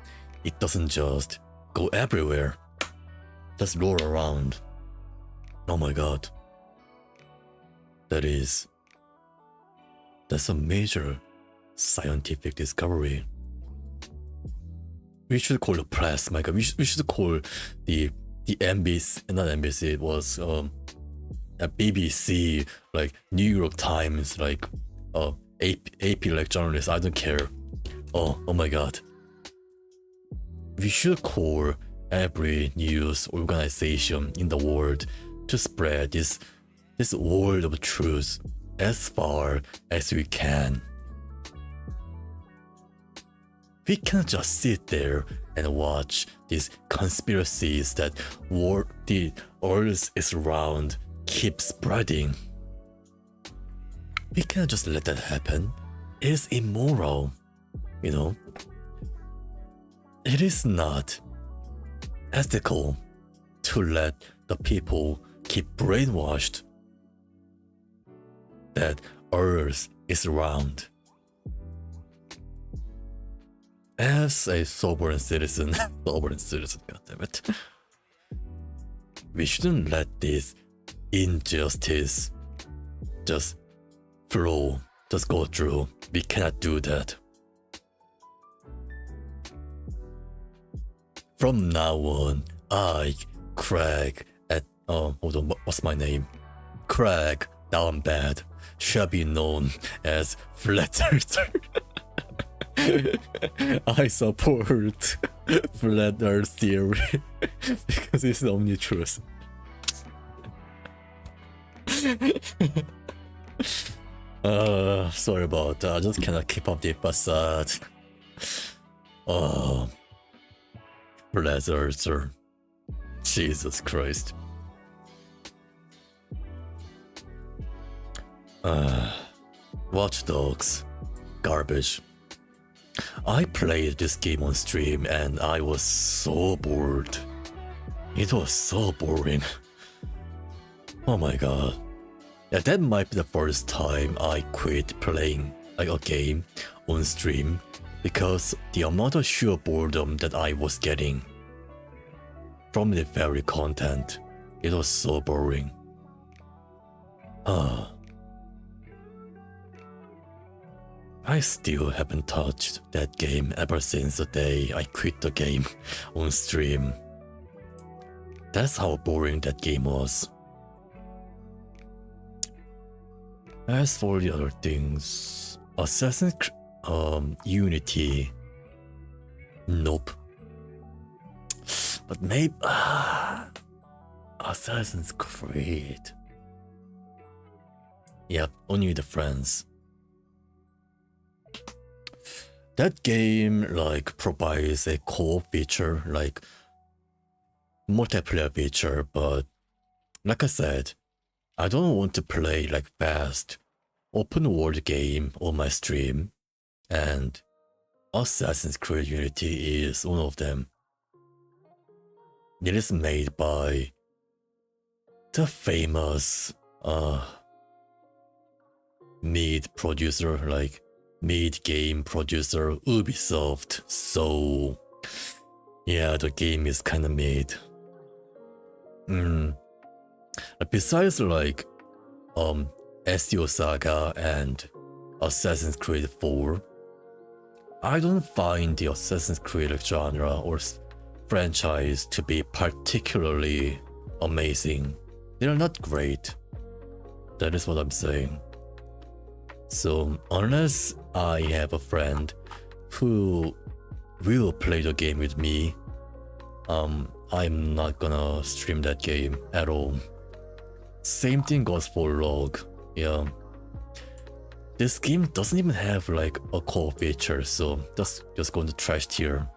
it doesn't just go everywhere? Just roll around. Oh my god. That's a major scientific discovery. We should call the press, my god. We should call the NBC, not NBC, it was a BBC, like New York Times, like AP like journalists, I don't care. Oh my god. We should call every news organization in the world to spread this word of truth as far as we can. We can't just sit there and watch these conspiracies that the earth is round keep spreading. We can't just let that happen. It is immoral, you know? It is not ethical to let the people keep brainwashed that earth is round. As a sovereign citizen, goddammit, we shouldn't let this injustice just flow, just go through. We cannot do that. From now on, I, Craig, hold on, what's my name? Craig, down bad, shall be known as Flat Earther. I support Flat Earth theory because it's the only truth. Sorry about that. I just cannot keep up the facade. Flat Earther. Jesus Christ. Watch Dogs. Garbage. I played this game on stream and I was so bored. It was so boring. Oh my god. Yeah, that might be the first time I quit playing like a game on stream because the amount of sheer boredom that I was getting from the very content, it was so boring. I still haven't touched that game ever since the day I quit the game on stream. That's how boring that game was. As for the other things, Assassin's Creed, Unity, nope. But maybe Assassin's Creed. Yep, only the friends. That game like provides a co-op feature, like multiplayer feature, but like I said, I don't want to play like fast open world game on my stream, and Assassin's Creed Unity is one of them. It is made by the famous mid producer, like mid game producer Ubisoft. So yeah, the game is kind of mid. Besides like Ezio Saga and Assassin's Creed 4, I don't find the Assassin's Creed genre or franchise to be particularly amazing. They're not great. That is what I'm saying. So unless I have a friend who will play the game with me, I'm not gonna stream that game at all. Same thing goes for Rogue. Yeah. This game doesn't even have like a core feature, so that's just going to trash tier.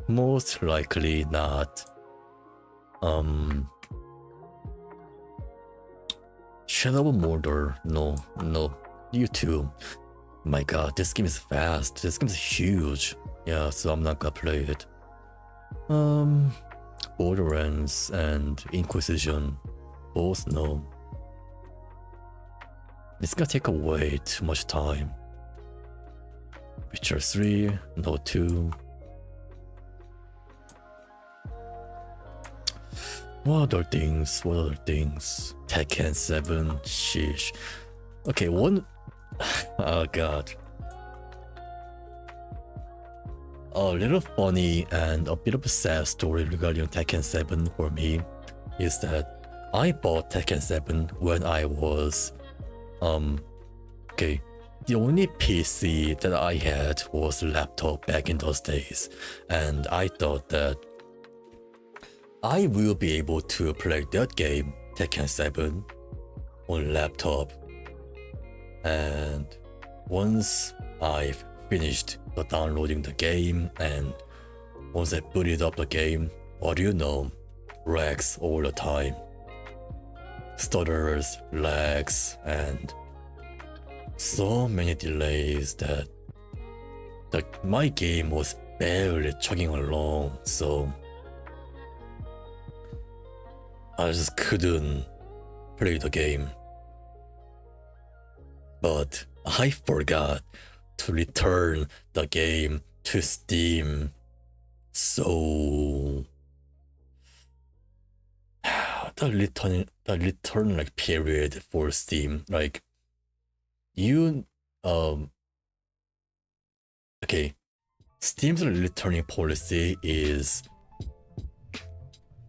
Most likely not. Shadow of Mordor, no. You too. My god, this game is fast. This game is huge. Yeah, so I'm not gonna play it. Borderlands and Inquisition, both no. It's gonna take away too much time. Witcher 3, no 2. What other things? Tekken 7, sheesh. Okay, one. Oh god. A little funny and a bit of a sad story regarding Tekken 7 for me is that I bought Tekken 7 when I was okay, the only PC that I had was a laptop back in those days, and I thought that I will be able to play that game, Tekken 7, on laptop. And once I've finished downloading the game and once I booted up the game, what do you know? Lags all the time. Stutters, lags, and so many delays that my game was barely chugging along, so I just couldn't play the game. But I forgot to return the game to Steam. So the return like period for Steam, like you okay, Steam's returning policy is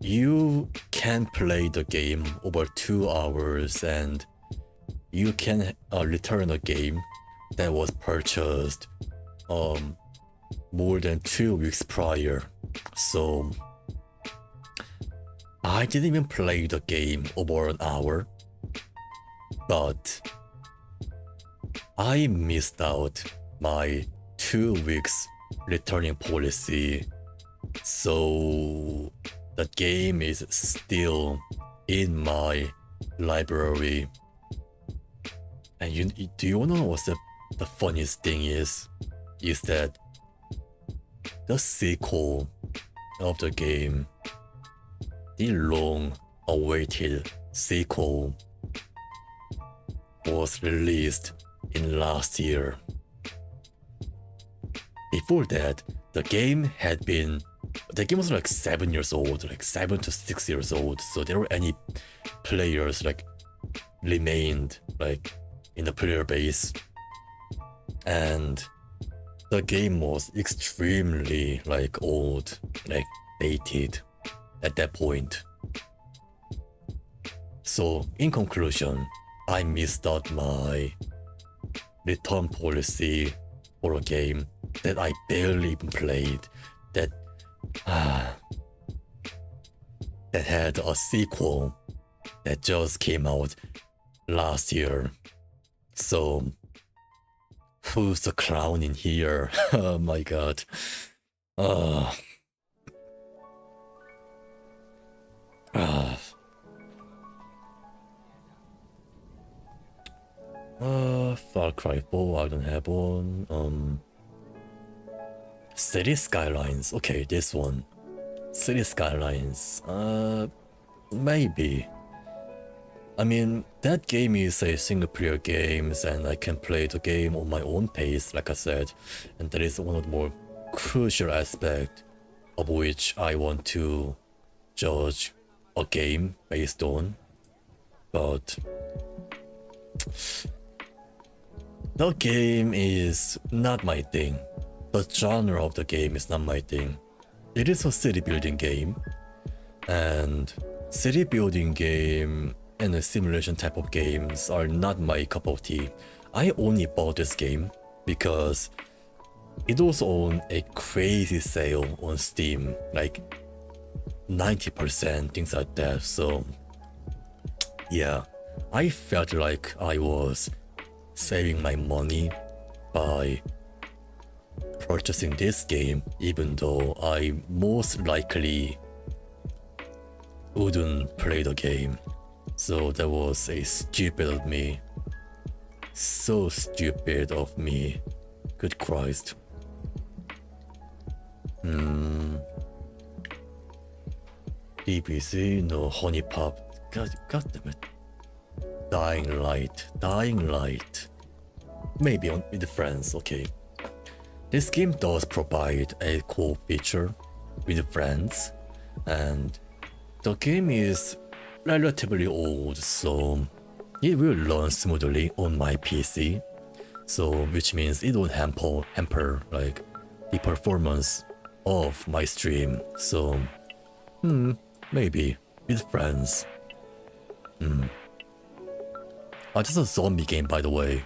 you can play the game over 2 hours and you can return a game that was purchased more than 2 weeks prior. So I didn't even play the game over an hour, but I missed out my 2 weeks returning policy. So the game is still in my library. And do you wanna know what the funniest thing is? Is that the sequel of the game, the long-awaited sequel, was released in last year. Before that, the game was like 7 years old, like 7 to 6 years old, so there were any players like remained like in the player base, and the game was extremely like old, like dated at that point. So in conclusion, I missed out my return policy for a game that I barely even played, that had a sequel that just came out last year. So who's the clown in here? Oh my god. Far Cry 4, I don't have one. City Skylines, okay, this one. City Skylines, maybe. I mean, that game is a single player game and I can play the game on my own pace, like I said, and that is one of the more crucial aspects of which I want to judge a game based on. But the game is not my thing. The genre of the game is not my thing. It is a city building game, and city building game and a simulation type of games are not my cup of tea. I only bought this game because it was on a crazy sale on Steam, like 90%, things like that. So yeah, I felt like I was saving my money by purchasing this game, even though I most likely wouldn't play the game. So that was a stupid of me. So stupid of me. Good Christ. DBZ, no Honey Pop. God damn it. Dying Light. Maybe with friends, okay. This game does provide a cool feature with friends, and the game is relatively old, so it will run smoothly on my PC. So, which means it won't hamper like the performance of my stream. So, maybe with friends. Just a zombie game, by the way.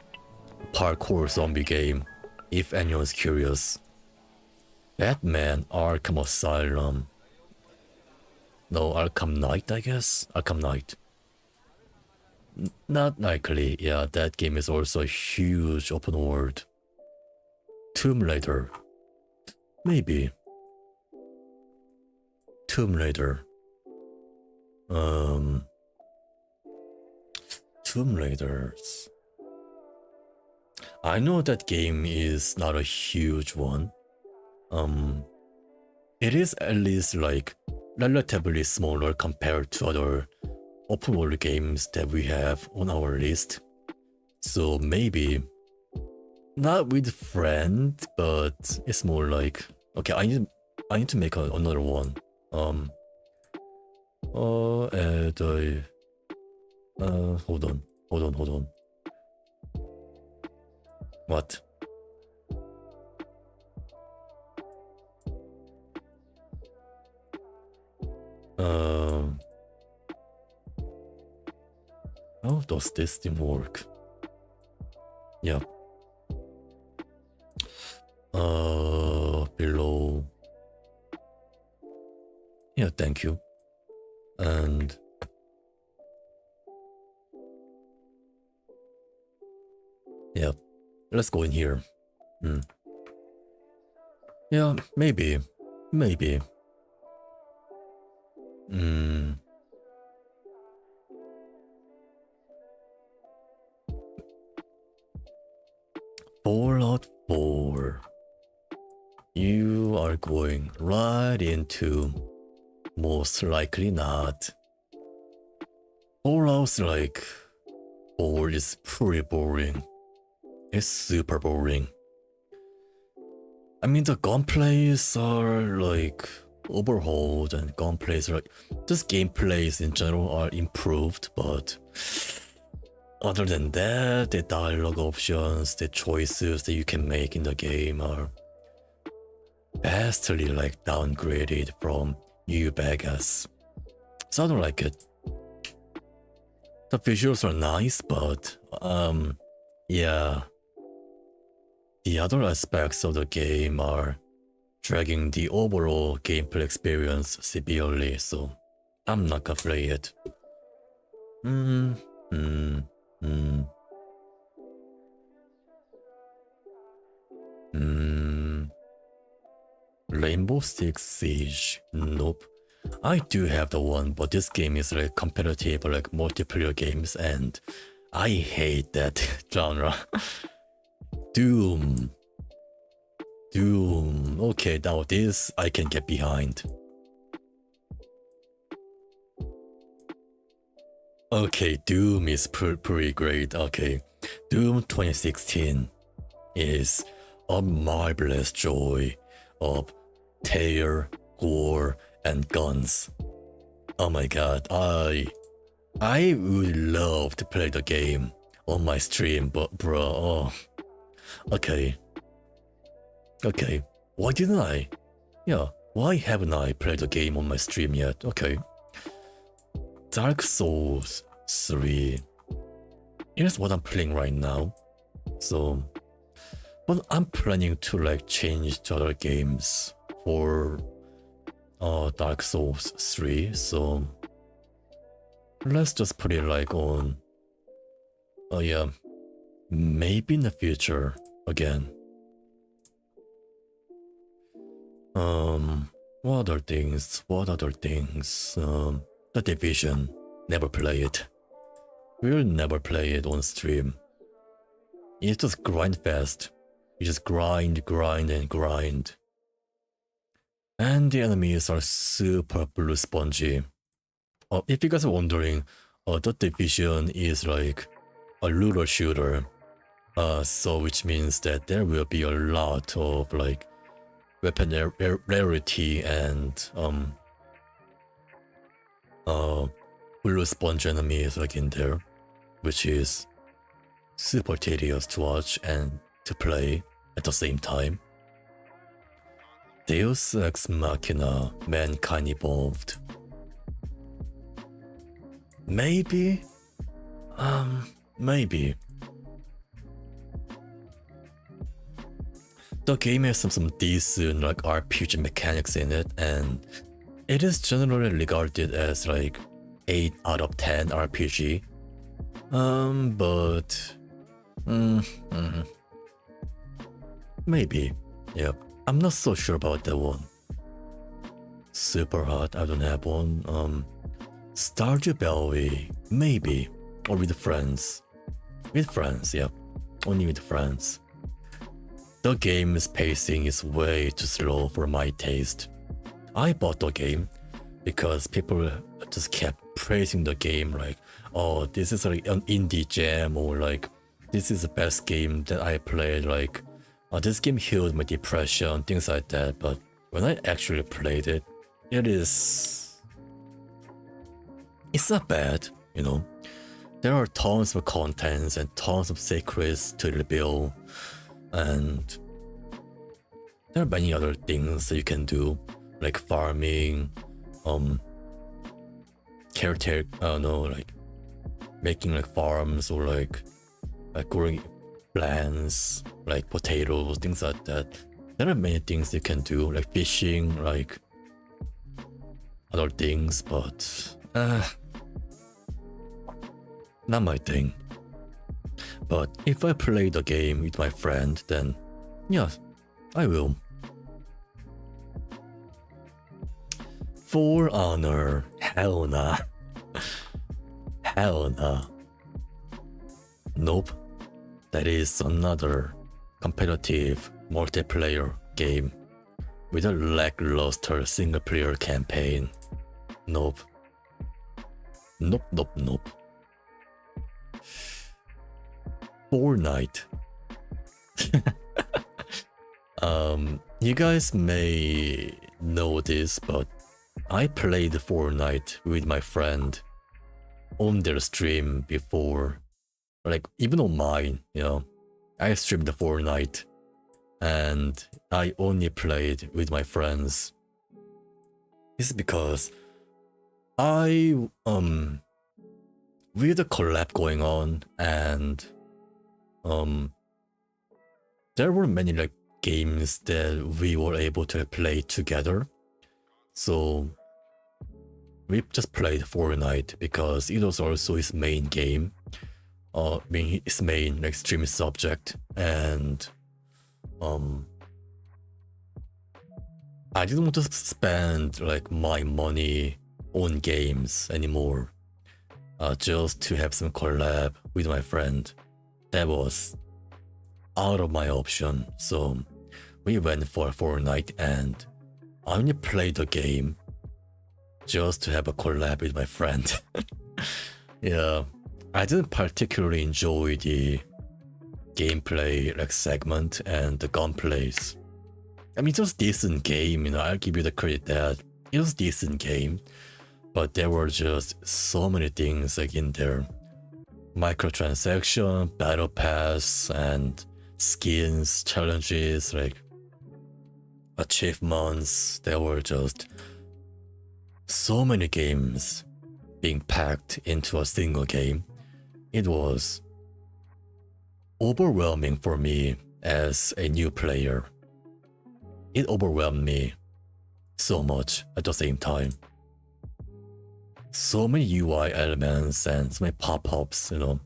Parkour zombie game, if anyone's curious. Batman Arkham Asylum. No, Arkham Knight, I guess? Arkham Knight. Not likely, yeah, that game is also a huge open world. Tomb Raider. Maybe. Tomb Raider. Tomb Raiders. I know that game is not a huge one. It is at least like relatively smaller compared to other open world games that we have on our list. So maybe not with friend, but it's more like, okay, I need to make another one. Hold on. What? How does this thing work? Yeah. Below. Yeah, thank you. And yeah, let's go in here. Yeah, maybe. Fallout 4. You are going right into most likely not. Fallout's like 4 is pretty boring. It's super boring. I mean, the gunplays are like overhauled, and gunplays are like, just gameplays in general are improved, but other than that, the dialogue options, the choices that you can make in the game are vastly like downgraded from New Vegas. So I don't like it. The visuals are nice, but yeah. The other aspects of the game are dragging the overall gameplay experience severely, so I'm not gonna play it. Rainbow Six Siege. Nope. I do have the one, but this game is like competitive, like multiplayer games, and I hate that genre. Doom. Okay, now this I can get behind. Okay, Doom is pretty great. Okay, Doom 2016 is a marvelous joy of terror, gore, and guns. Oh my god, I would love to play the game on my stream, but bro, oh. Okay, why didn't I? Yeah, why haven't I played the game on my stream yet? Okay. Dark Souls 3. Here's what I'm playing right now. So, but I'm planning to like change to other games for Dark Souls 3. So let's just put it like on. Oh yeah, maybe in the future again. What other things? The Division. Never play it. We'll never play it on stream. You just grind fast. You just grind. And the enemies are super blue spongy. If you guys are wondering, The Division is like a looter shooter. So which means that there will be a lot of like weapon rarity and blue sponge enemies like in there, which is super tedious to watch and to play at the same time. Deus Ex Machina, Mankind Evolved. Maybe? Maybe. The game has some decent like RPG mechanics in it, and it is generally regarded as like 8 out of 10 RPG. But maybe. Yep. I'm not so sure about that one. Super Hot, I don't have one. Stardew Valley, maybe. Or with friends. With friends, yep. Only with friends. The game's pacing is way too slow for my taste. I bought the game because people just kept praising the game like, oh, this is like an indie gem, or like, this is the best game that I played, like, this game healed my depression, things like that. But when I actually played it, it's not bad, you know. There are tons of contents and tons of secrets to reveal, and there are many other things that you can do, like farming, like making like farms, or like growing plants, like potatoes, things like that. There are many things you can do, like fishing, like other things, but not my thing. But if I play the game with my friend, then yeah, I will. For Honor, hell nah. Hell nah. Nope. That is another competitive multiplayer game with a lackluster single player campaign. Nope. Nope, nope, nope. Fortnite. You guys may know this, but I played Fortnite with my friend on their stream before. Like, even on mine, you know, I streamed the Fortnite and I only played with my friends. This is because we had a collab going on, and there were many like games that we were able to play together. So we just played Fortnite because it was also his main game, his main like stream subject, and I didn't want to spend like my money on games anymore, just to have some collab with my friend. That was out of my option, so we went for Fortnite, and I only played the game just to have a collab with my friend. Yeah, I didn't particularly enjoy the gameplay like segment and the gunplays. I mean, it was a decent game, you know, I'll give you the credit that it was a decent game, but there were just so many things like in there. Microtransaction, battle pass, and skins, challenges, like achievements. There were just so many games being packed into a single game. It was overwhelming for me as a new player. It overwhelmed me so much at the same time. So many UI elements and so many pop-ups, you know.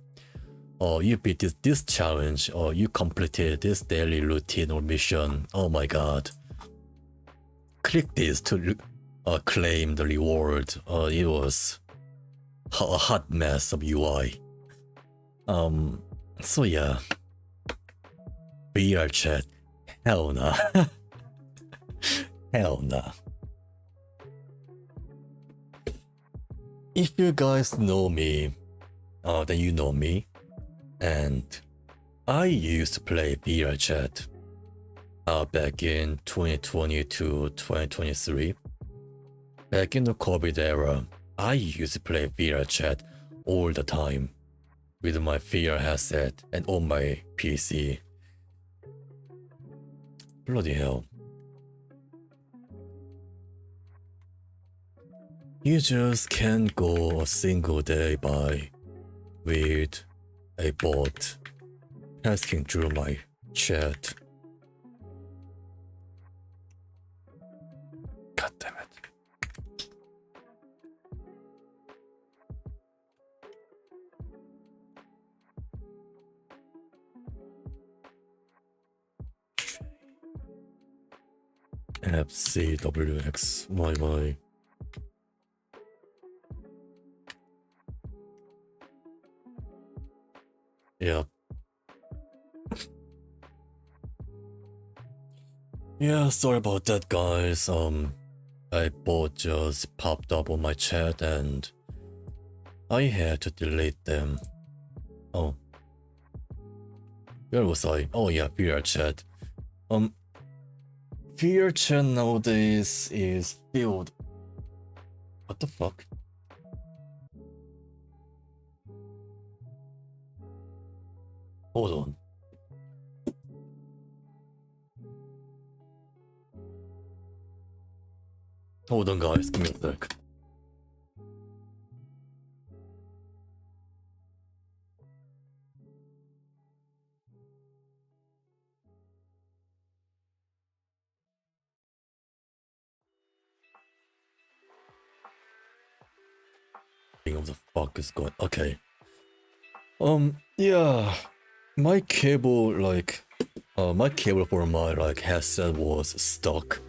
Oh, you beat this challenge, or you completed this daily routine or mission. Oh my god. Click this to claim the reward. It was a hot mess of UI. So yeah. VR chat. Hell nah. Hell nah. If you guys know me, then you know me. And I used to play VR chat back in 2020 to 2023. Back in the COVID era, I used to play VR chat all the time with my VR headset and on my PC. Bloody hell. You just can't go a single day by with a bot asking through my chat. God damn it. FCWXYY. Yeah. Yeah, sorry about that, guys. A bot just popped up on my chat and I had to delete them. Oh. Where was I? Oh yeah, VR chat. VR chat nowadays is filled. What the fuck? Hold on. Hold on, guys. Give me a sec. What the fuck is going? Okay. Yeah. My cable, my cable for my headset was stuck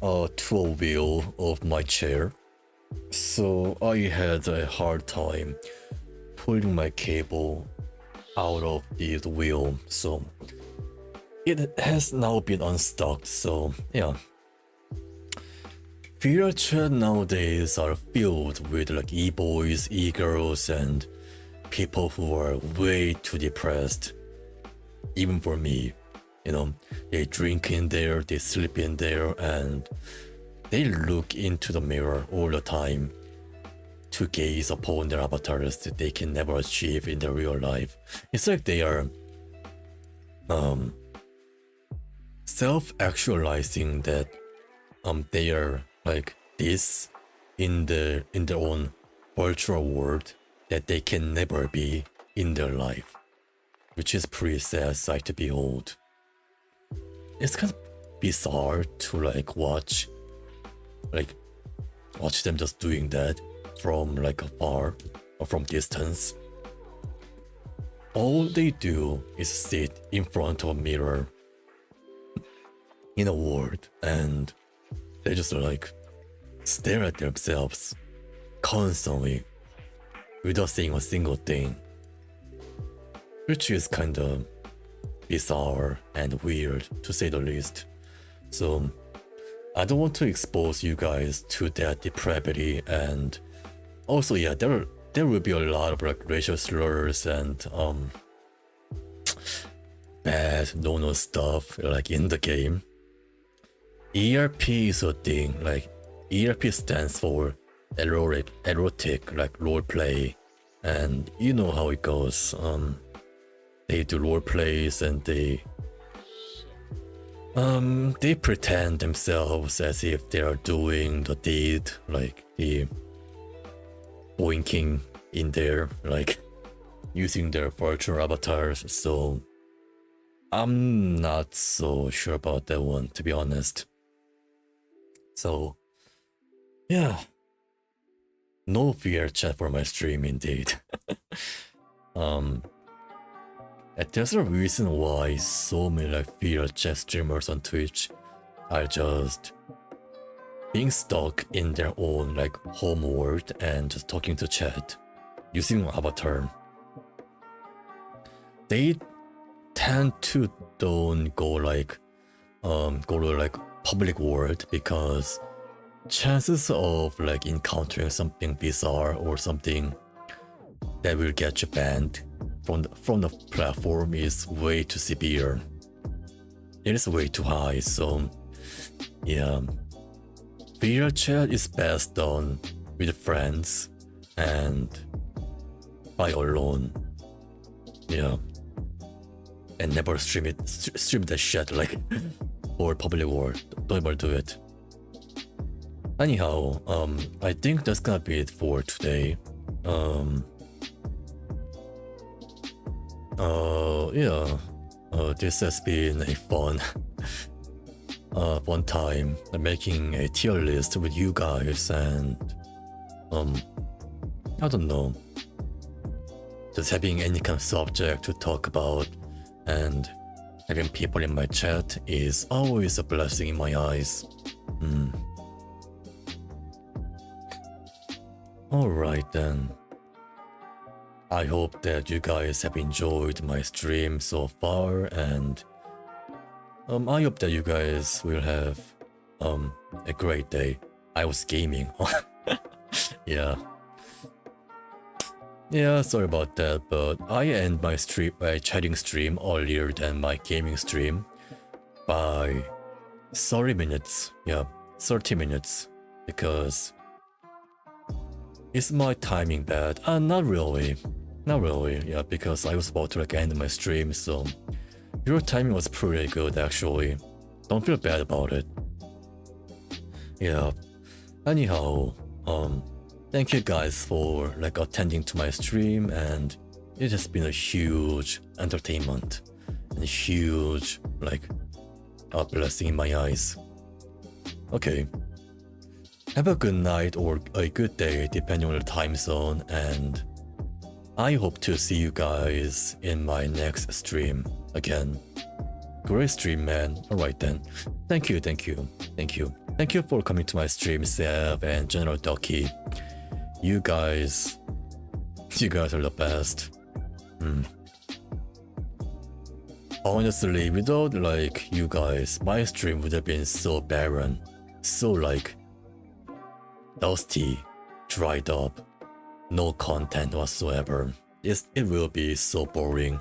to a wheel of my chair, so I had a hard time pulling my cable out of the wheel. So it has now been unstuck. So yeah. VR chat nowadays are filled with like e-boys, e-girls, and people who are way too depressed. Even for me, you know, they drink in there, they sleep in there, and they look into the mirror all the time to gaze upon their avatars that they can never achieve in their real life. It's like they are self-actualizing that they are like this in their own virtual world that they can never be in their life, which is pretty sad sight to behold. It's kind of bizarre to watch them just doing that from afar or from distance. All they do is sit in front of a mirror in a world and they just stare at themselves constantly without saying a single thing, which is kind of bizarre and weird to say the least. So I don't want to expose you guys to that depravity, and also yeah, there will be a lot of racial slurs and bad no stuff in the game. ERP is a thing. ERP stands for erotic role play, and you know how it goes. They do role plays and they pretend themselves as if they are doing the deed, like the boinking in there, using their virtual avatars. So I'm not so sure about that one, to be honest. So yeah, no VR chat for my stream indeed. There's a reason why so many VR chat streamers on Twitch are just being stuck in their own home world and just talking to chat using an avatar. They tend to don't go to public world because chances of encountering something bizarre or something that will get you banned from the platform is way too severe. It is way too high, so yeah. Video chat is best done with friends and by alone. Yeah. And never stream that shit like or public war. Don't ever do it. Anyhow, I think that's gonna be it for today. Yeah. This has been a fun fun time making a tier list with you guys, and I don't know, just having any kind of subject to talk about and having people in my chat is always a blessing in my eyes. Alright then. I hope that you guys have enjoyed my stream so far, and I hope that you guys will have a great day. I was gaming. Yeah. Yeah, sorry about that, but I end my chatting stream earlier than my gaming stream by 30 minutes. Yeah, 30 minutes, because is my timing bad? Not really. Not really, yeah, because I was about to like end my stream, so your timing was pretty good actually. Don't feel bad about it. Yeah. Anyhow, thank you guys for like attending to my stream, and it has been a huge entertainment and a huge like a blessing in my eyes. Okay. Have a good night or a good day depending on your time zone, and I hope to see you guys in my next stream again. Great stream, man. Alright then. Thank you. Thank you for coming to my stream, Sev and General Ducky. You guys are the best. Honestly, without like you guys, my stream would have been so barren, so like dusty, dried up, no content whatsoever. It will be so boring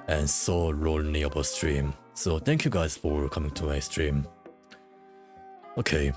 and so lonely of a stream. So thank you guys for coming to my stream. Okay,